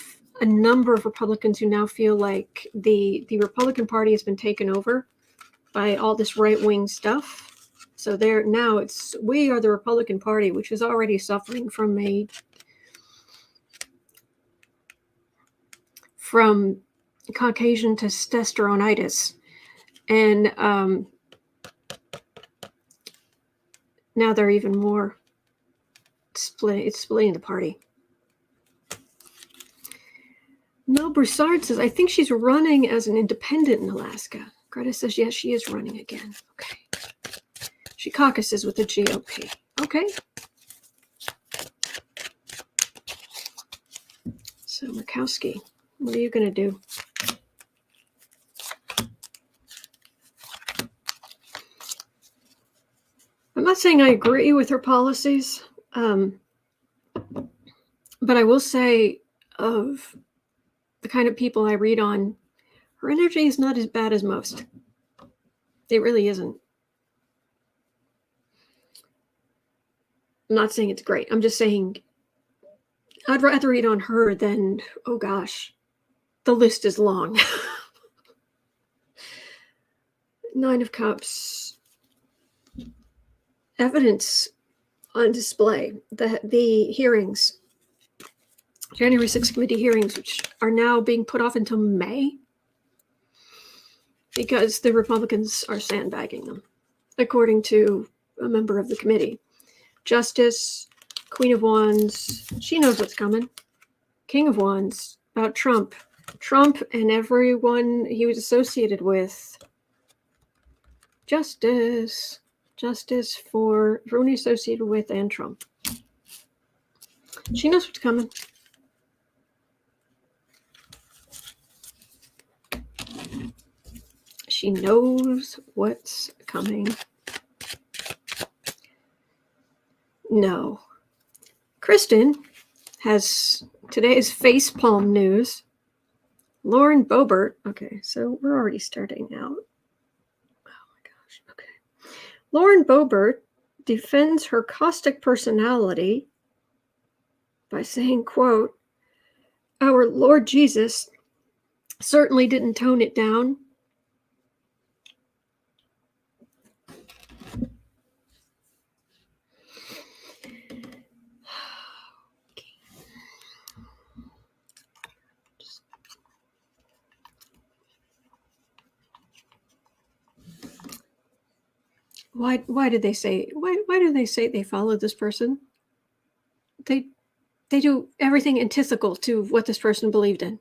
a number of Republicans who now feel like the Republican Party has been taken over by all this right-wing stuff. So we are the Republican Party, which is already suffering from Caucasian testosteronitis. And now they're even more splitting the party. Mel Broussard says, I think she's running as an independent in Alaska. Greta says, yes, she is running again. Okay. She caucuses with the GOP. Okay. So, Murkowski, what are you going to do? I'm not saying I agree with her policies, but I will say of the kind of people I read on, her energy is not as bad as most. It really isn't. I'm not saying it's great. I'm just saying I'd rather read on her than, oh gosh, the list is long. 9 of Cups. Evidence on display. The hearings, January 6th committee hearings, which are now being put off until May because the Republicans are sandbagging them, according to a member of the committee. Justice, Queen of Wands, she knows what's coming. King of Wands, about Trump and everyone he was associated with. Justice for everyone he's associated with and Trump. She knows what's coming. She knows what's coming. No. Kristen has today's facepalm news. Lauren Boebert. Okay, so we're already starting out. Oh my gosh. Okay. Lauren Boebert defends her caustic personality by saying, quote, "Our Lord Jesus certainly didn't tone it down. Why did they say why do they say they followed this person? They do everything antithetical to what this person believed in.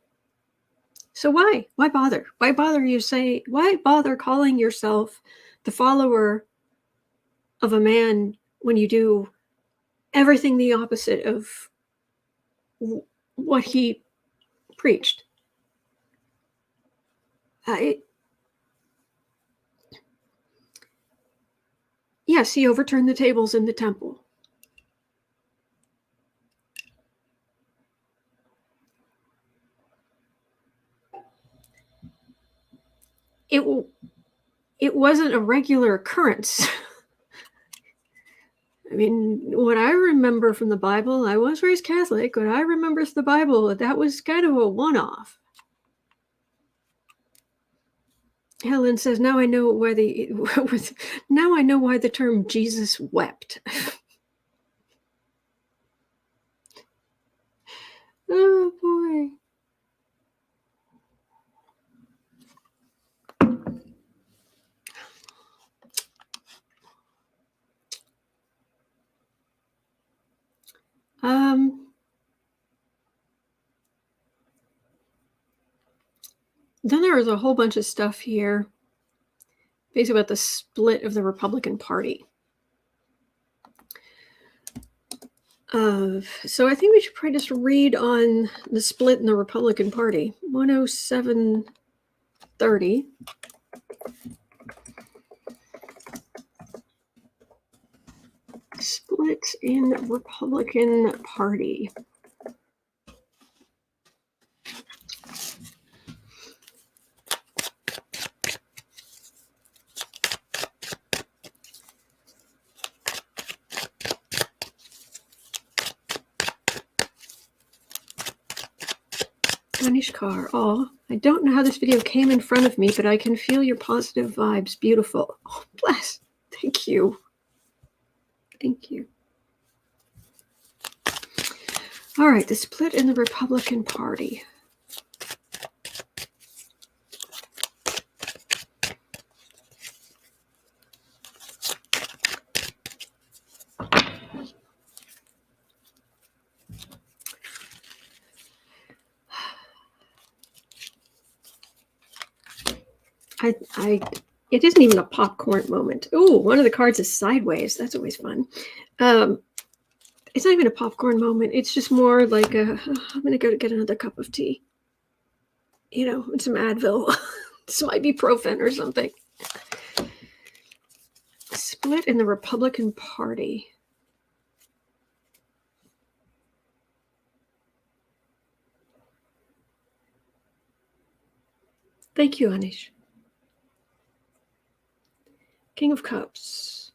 So why bother? Why bother calling yourself the follower of a man when you do everything the opposite of what he preached? Yes, he overturned the tables in the temple. It wasn't a regular occurrence. I mean, what I remember from the Bible, I was raised Catholic, what I remember from the Bible, that was kind of a one-off. Helen says, now I know why the term Jesus wept. Oh boy. Then there was a whole bunch of stuff here, basically about the split of the Republican Party. So I think we should probably just read on the split in the Republican Party. 107.30. Split in Republican Party. Anishkar, oh, I don't know how this video came in front of me, but I can feel your positive vibes. Beautiful. Oh, bless. Thank you. Thank you. All right, the split in the Republican Party. It isn't even a popcorn moment. Ooh, one of the cards is sideways. That's always fun. It's not even a popcorn moment. It's just more like I'm going to go get another cup of tea. You know, and some Advil, some ibuprofen or something. Split in the Republican Party. Thank you, Anish. King of Cups.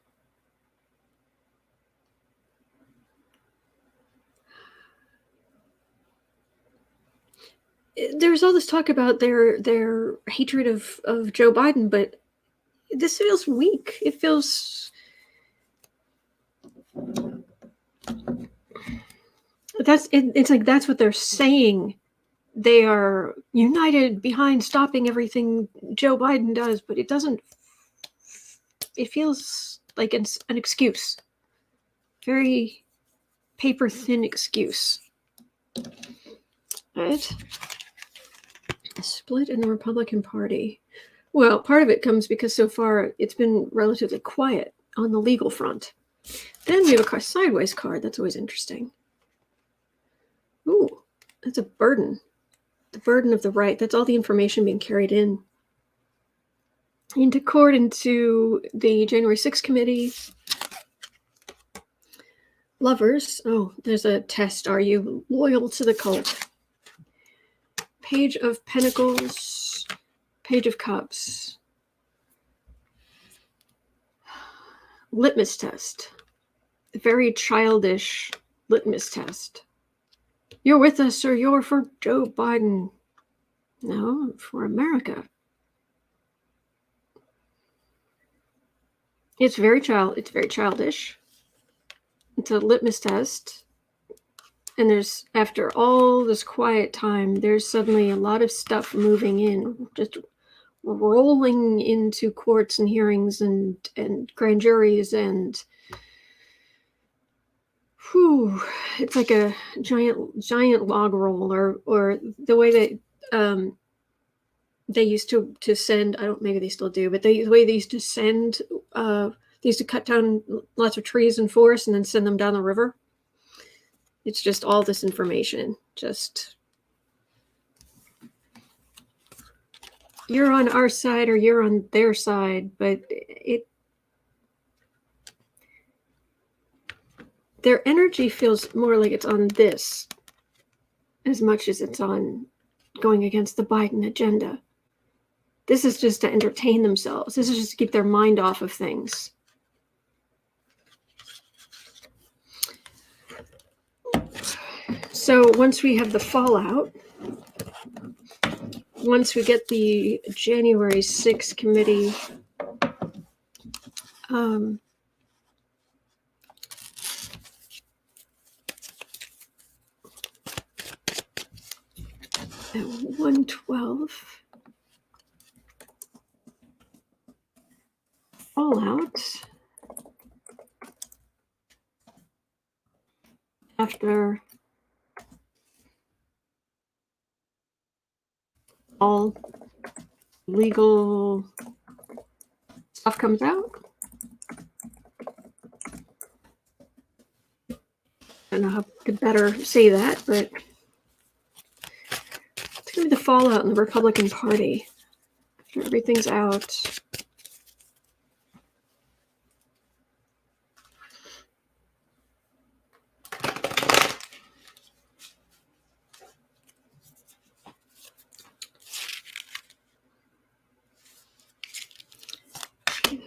There's all this talk about their hatred of Joe Biden, but this feels weak. It feels it's like that's what they're saying. They are united behind stopping everything Joe Biden does, but it doesn't. It feels like it's an excuse. Very paper-thin excuse. Right? A split in the Republican Party. Well, part of it comes because so far it's been relatively quiet on the legal front. Then we have a sideways card. That's always interesting. Ooh, that's a burden. The burden of the right. That's all the information being carried into court, into the January 6th committee. Lovers. Oh, there's a test. Are you loyal to the cult? Page of Pentacles, Page of Cups. Litmus test. A very childish litmus test. You're with us or you're for Joe Biden. No, for America. It's very childish. It's a litmus test. And there's, after all this quiet time, there's suddenly a lot of stuff moving in, just rolling into courts and hearings and grand juries, and whew, it's like a giant log roll, or the way that they used to send, I don't, maybe they still do, but the way they used to send, they used to cut down lots of trees and forests and then send them down the river. It's just all this information, just you're on our side or you're on their side, but their energy feels more like it's on this as much as it's on going against the Biden agenda. This is just to entertain themselves. This is just to keep their mind off of things. So once we have the fallout, once we get the January 6th committee at 112 fallout after all legal stuff comes out. I don't know how I could better say that, but it's going to be the fallout in the Republican Party after everything's out.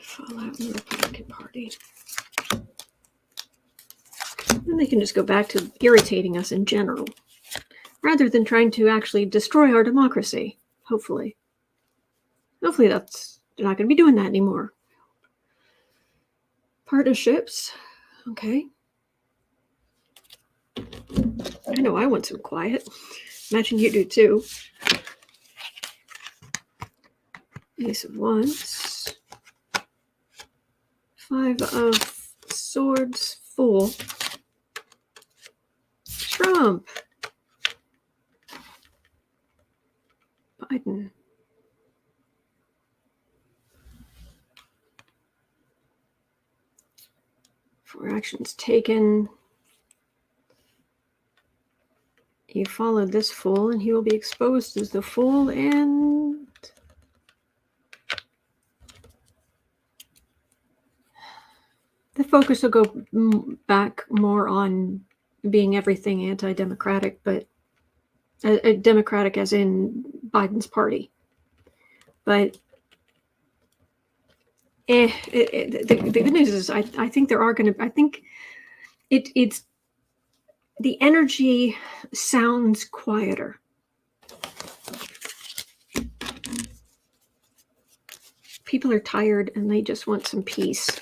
Fallout in the Republican Party. And they can just go back to irritating us in general, rather than trying to actually destroy our democracy, hopefully. Hopefully they're not going to be doing that anymore. Partnerships. Okay. I know I want some quiet. Imagine you do too. Ace of Wands. 5 of Swords. Fool. Trump. Biden. For actions taken. You followed this fool, and he will be exposed as the fool, and the focus will go back more on being everything anti-democratic, but democratic as in Biden's party. But the good news is I think there are going to, I think it's the energy sounds quieter. People are tired and they just want some peace.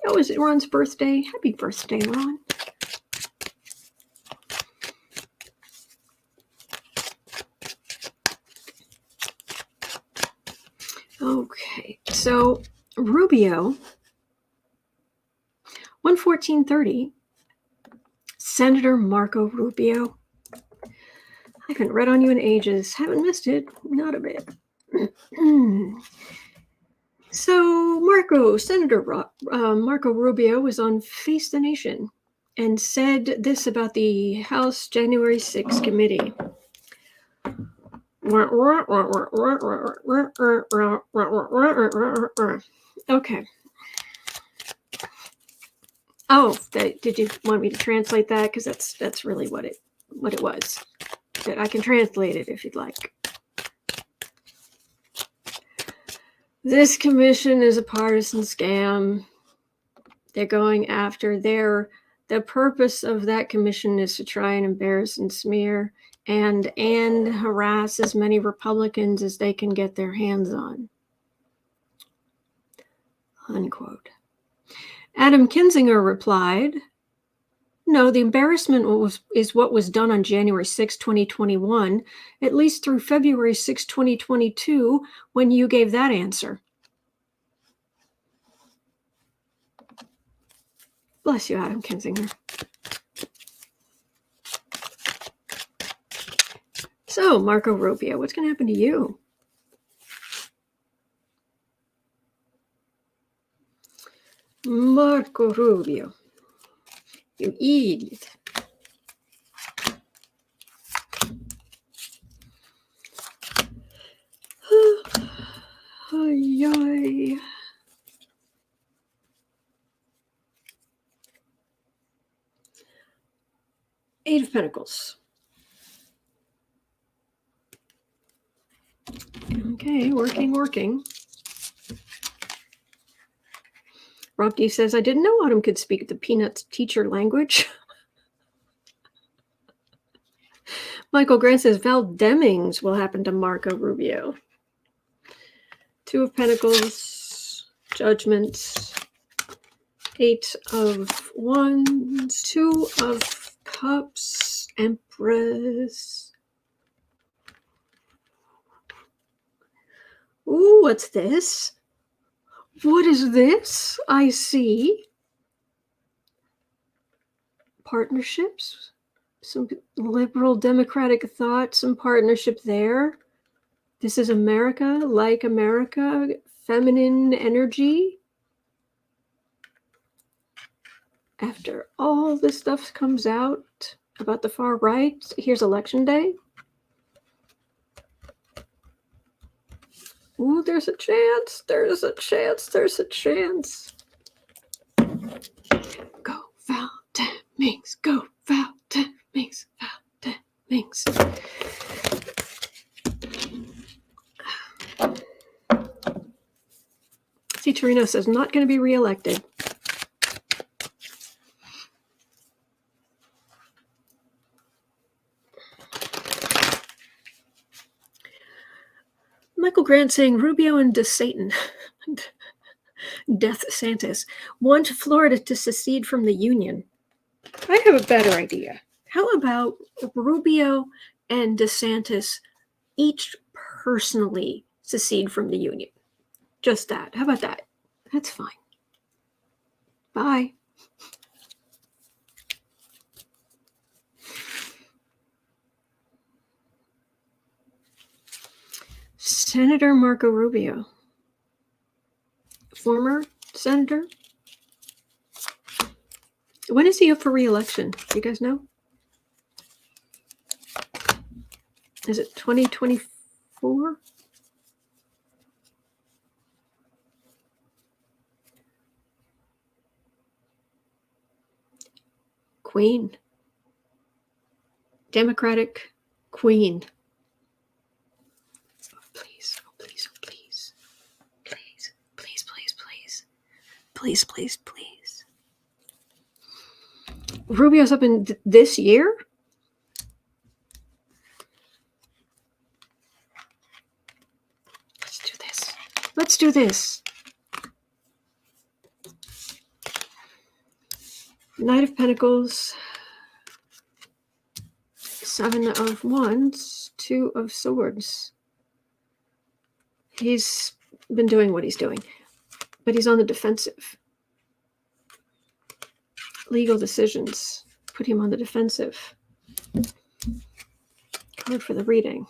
Oh, is it Ron's birthday? Happy birthday, Ron. Okay, so Rubio, 11430, Senator Marco Rubio. I haven't read on you in ages. Haven't missed it. Not a bit. So Senator Marco Rubio was on Face the Nation and said this about the House January 6th committee. Okay. Oh, did you want me to translate that? Because that's really what it was. But I can translate it if you'd like. This commission is a partisan scam. They're going after the purpose of that commission is to try and embarrass and smear and harass as many Republicans as they can get their hands on. Unquote. Adam Kinzinger replied, no, the embarrassment is what was done on January 6, 2021, at least through February 6, 2022, when you gave that answer. Bless you, Adam Kinzinger. So, Marco Rubio, what's going to happen to you? Marco Rubio, you idiot. Ay, ay. Eight of Pentacles. Okay, working. Rob D says, I didn't know Autumn could speak the Peanuts teacher language. Michael Grant says, Val Demings will happen to Marco Rubio. Two of Pentacles, Judgment, Eight of Wands, Two of Cups, Empress. Ooh, what's this? What is this? I see partnerships, some liberal democratic thought, some partnership there. This is America, like America, feminine energy. After all this stuff comes out about the far right, here's election day. Ooh, there's a chance. There's a chance. Go Val Demings. Go Val Demings. Val Demings. See, Torino says, not going to be reelected. Michael Grant saying Rubio and DeSatan, DeSantis, want Florida to secede from the Union. I have a better idea. How about Rubio and DeSantis each personally secede from the Union? Just that. How about that? That's fine. Bye. Senator Marco Rubio, former senator. When is he up for re-election? Do you guys know? Is it 2024? Queen. Democratic Queen. Please. Rubio's up in this year? Let's do this. Knight of Pentacles, Seven of Wands, Two of Swords. He's been doing what he's doing, but he's on the defensive. Legal decisions put him on the defensive. Card for the reading.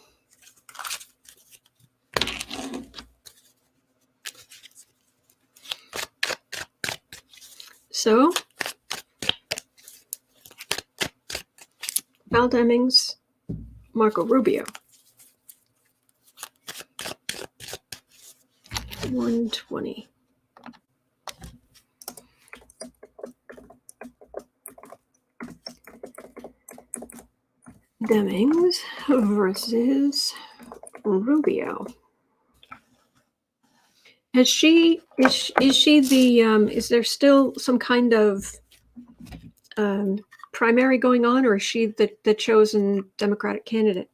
So, Val Demings, Marco Rubio. 120. Demings versus Rubio. Is she the is there still some kind of primary going on, or is she the chosen Democratic candidate?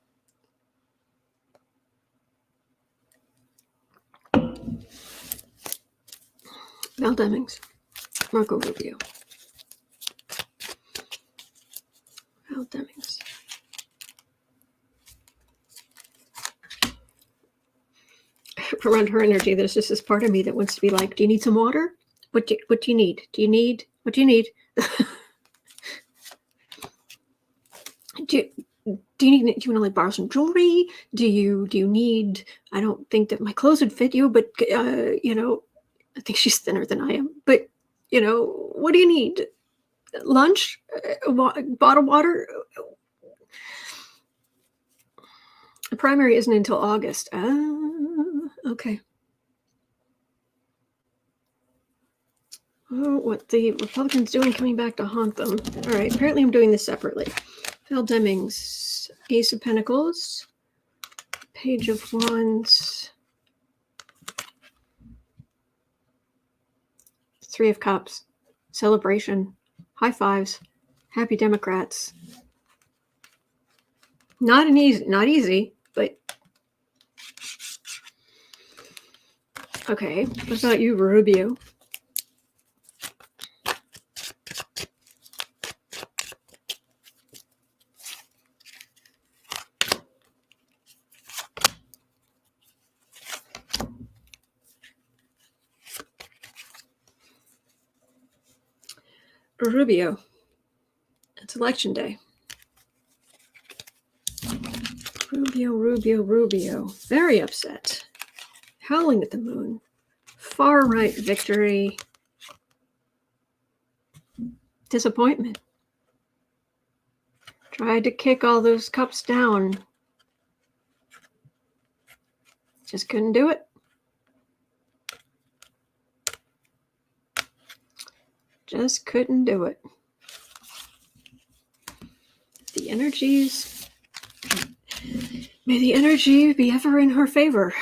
Val Demings, Marco Rubio. Val Demings. Around her energy, there's just this part of me that wants to be like, do you need some water? What do you need? What do you need? do you want to like borrow some jewelry? Do you need, I don't think that my clothes would fit you, but I think she's thinner than I am, but what do you need? Lunch? Bottled water? The primary isn't until August. Okay. Oh, what the Republicans doing coming back to haunt them. All right, apparently I'm doing this separately. Val Demings, Ace of Pentacles, Page of Wands, Three of Cups, celebration, high fives, happy Democrats. Not easy, but okay. What about you, Rubio? Rubio. It's election day. Rubio. Very upset. Howling at the moon. Far right victory. Disappointment. Tried to kick all those cups down. Just couldn't do it. Just couldn't do it. The energies. May the energy be ever in her favor.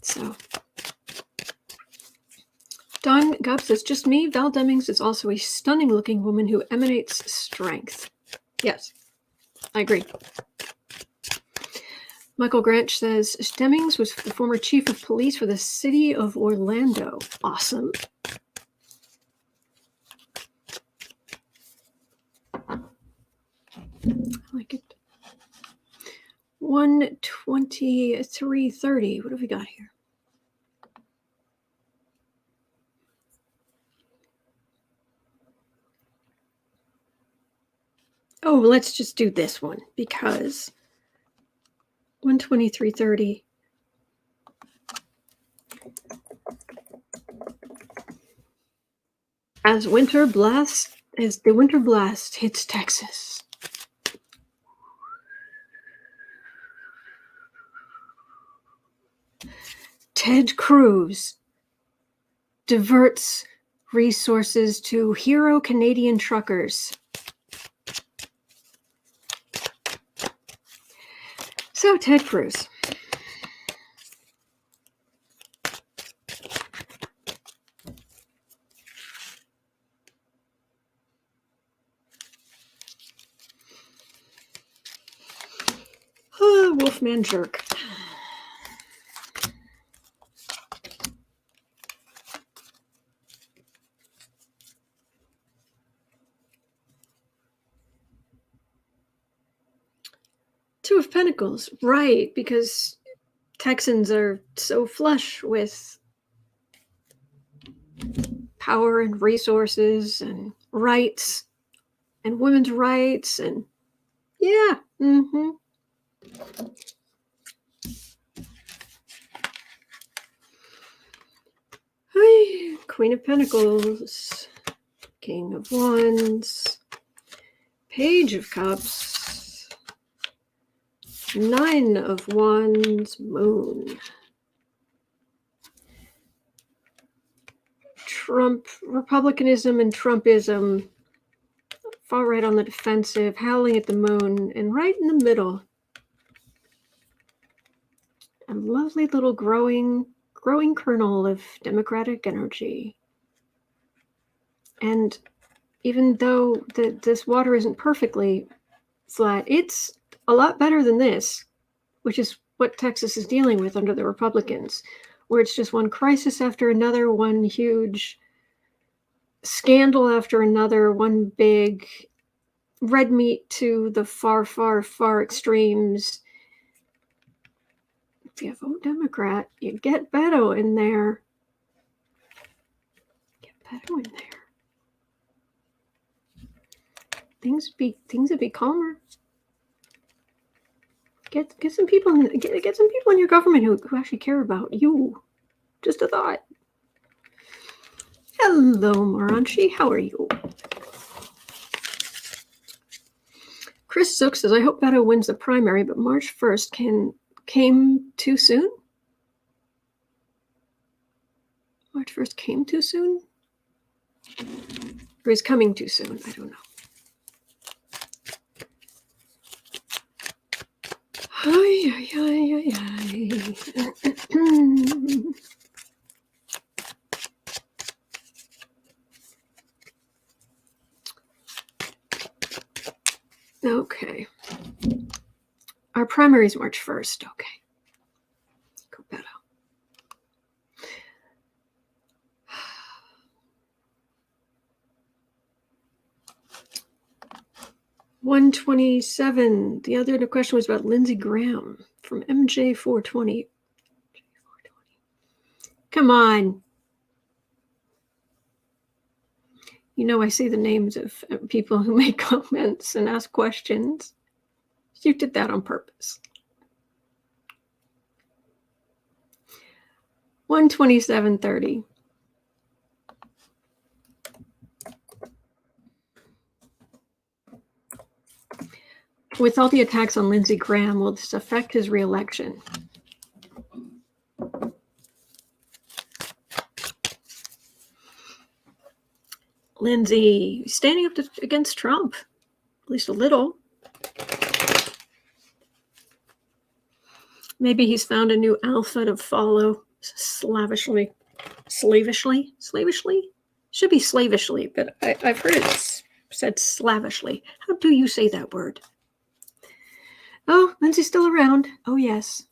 So, Don Gubb says, just me. Val Demings is also a stunning looking woman who emanates strength. Yes, I agree. Michael Granch says, Demings was the former chief of police for the city of Orlando. Awesome. I like it. 123:30. What have we got here? Oh, let's just do this one because 123:30. As the winter blast hits Texas. Ted Cruz diverts resources to hero Canadian truckers. So, Ted Cruz. Wolfman jerk. Two of Pentacles, right, because Texans are so flush with power and resources and rights and women's rights and yeah. Hi, Queen of Pentacles, King of Wands, Page of Cups, Nine of Wands, Moon, Republicanism and Trumpism, far right on the defensive, howling at the moon, and right in the middle, a lovely little growing kernel of democratic energy. And even though this water isn't perfectly flat, it's a lot better than this, which is what Texas is dealing with under the Republicans, where it's just one crisis after another, one huge scandal after another, one big red meat to the far, far, far extremes. If you vote Democrat, you get Beto in there. Get Beto in there. Things would be calmer. Get some people get some people in your government who actually care about you. Just a thought. Hello, Moranchi. How are you? Chris Zook says, I hope Beto wins the primary, but March 1st came too soon? March 1st came too soon? Or is coming too soon? I don't know. Ay, ay, ay, ay, ay. Okay. Our primary is March 1st. Okay. Go Beto. $127. The other question was about Lindsey Graham from MJ420. Come on. You know I see the names of people who make comments and ask questions. You did that on purpose. 127.30. With all the attacks on Lindsey Graham, will this affect his reelection? Lindsey standing up against Trump, at least a little. Maybe he's found a new alpha to follow slavishly. Should be slavishly, but I've heard it said slavishly. How do you say that word? Oh, Lindsey's still around. Oh, yes.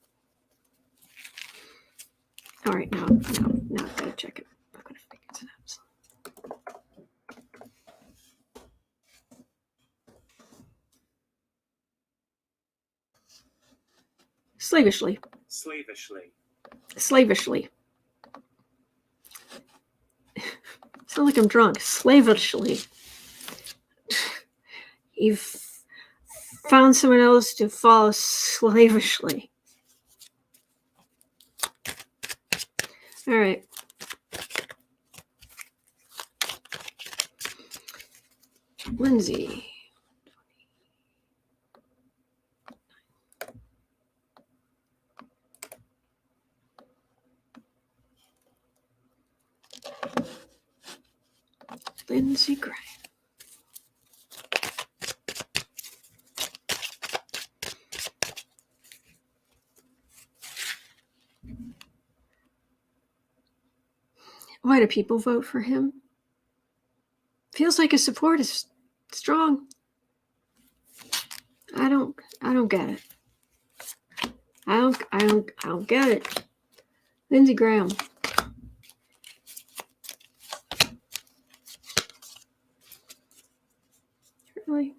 All right, now I've got to check it. I'm going to figure it out. Slavishly. Sound like I'm drunk. Slavishly. You've found someone else to follow slavishly. All right. Lindsey. Lindsey Graham. Why do people vote for him? Feels like his support is strong. I don't get it. I don't get it. Lindsey Graham. Really?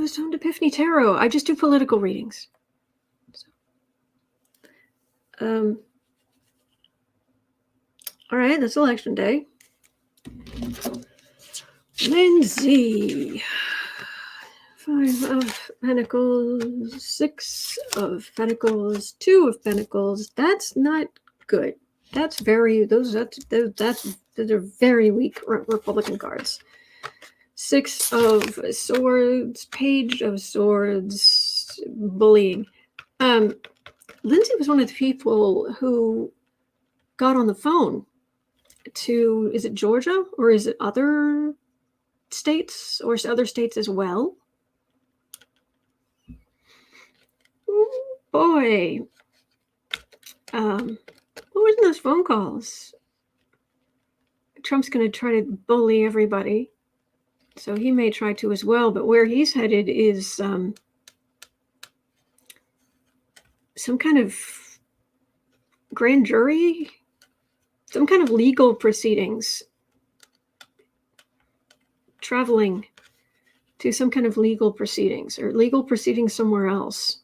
Zoned Epiphany Tarot. I just do political readings. So, all right, that's election day. Lindsey. 5 of Pentacles, 6 of Pentacles, 2 of Pentacles. That's not good. That's very those are very weak Republican cards. 6 of Swords, Page of Swords, bullying. Lindsey was one of the people who got on the phone to, is it Georgia or is it other states or other states as well? Ooh, boy. What was in those phone calls? Trump's going to try to bully everybody. So he may try to as well. But where he's headed is some kind of grand jury, some kind of legal proceedings, traveling to some kind of legal proceedings or legal proceedings somewhere else.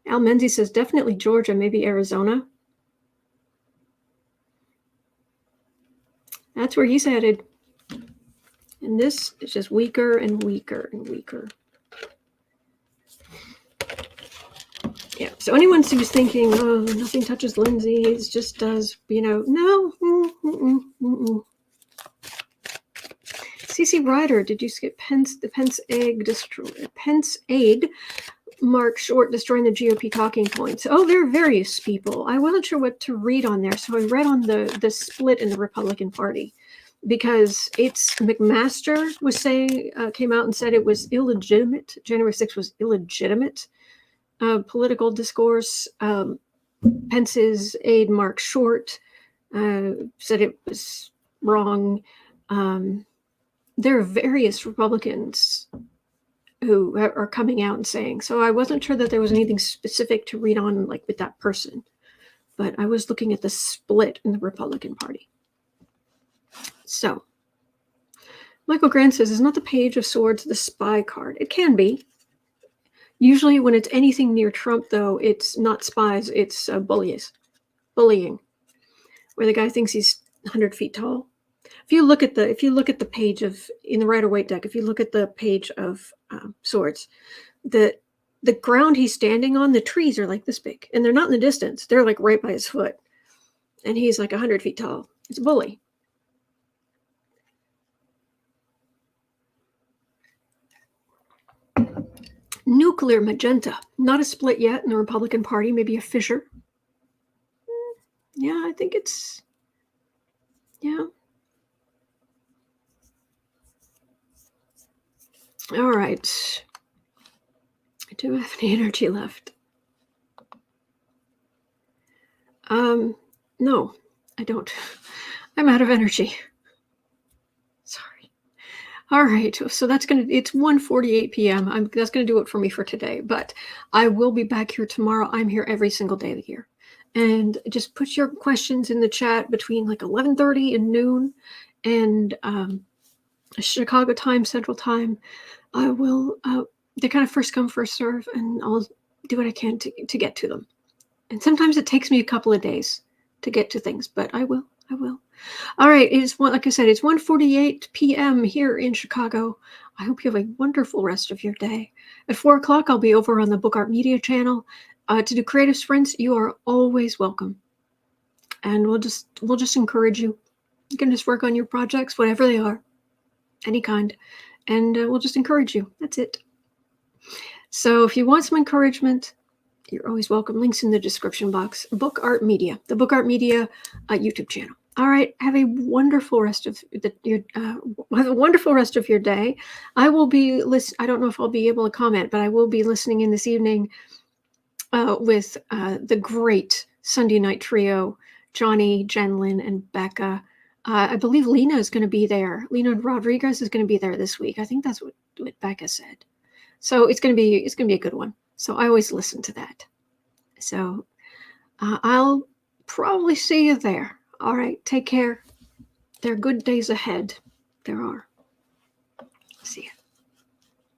Al Menzies says definitely Georgia, maybe Arizona. That's where he's headed. And this is just weaker and weaker and weaker. Yeah, so anyone who's thinking, oh, nothing touches Lindsey, it just does, no. CC Ryder, did you skip the Pence aide destroyer? Pence aide, Marc Short destroying the GOP talking points. Oh, there are various people. I wasn't sure what to read on there, so I read on the split in the Republican Party. Because it's McMaster was saying, came out and said it was illegitimate. January 6th was illegitimate political discourse. Pence's aide, Marc Short, said it was wrong. There are various Republicans who are coming out and saying. So I wasn't sure that there was anything specific to read on, like with that person. But I was looking at the split in the Republican Party. So, Michael Grant says, is not the Page of Swords the spy card? It can be. Usually when it's anything near Trump, though, it's not spies, it's bullying, where the guy thinks he's 100 feet tall. If you look at the page of, in the Rider-Waite deck, if you look at the Page of Swords, the ground he's standing on, the trees are like this big, and they're not in the distance. They're like right by his foot. And he's like 100 feet tall. It's a bully. Nuclear magenta, not a split yet in the Republican Party, maybe a fissure. Yeah, I think it's, yeah. All right. I don't have any energy left. No, I don't. I'm out of energy. Sorry. All right, so it's 1:48 p.m. That's gonna do it for me for today, but I will be back here tomorrow. I'm here every single day of the year. And just put your questions in the chat between like 11:30 and noon and Chicago time, Central time. I will, they kind of first come, first serve, and I'll do what I can to get to them. And sometimes it takes me a couple of days to get to things, but I will. All right, like I said, it's 1:48 p.m. here in Chicago. I hope you have a wonderful rest of your day. At 4 o'clock, I'll be over on the Book Art Media channel to do creative sprints. You are always welcome, and we'll just encourage you. You can just work on your projects, whatever they are, any kind, and we'll just encourage you. That's it. So if you want some encouragement, you're always welcome. Links in the description box. Book Art Media, the Book Art Media YouTube channel. All right, have a wonderful rest of your day. I will be I don't know if I'll be able to comment, but I will be listening in this evening with the great Sunday night trio, Johnny, Jenlyn, and Becca. I believe Lena is going to be there. Lena Rodriguez is going to be there this week. I think that's what Becca said. So it's going to be a good one. So I always listen to that. So I'll probably see you there. All right, take care. There are good days ahead. There are. See ya.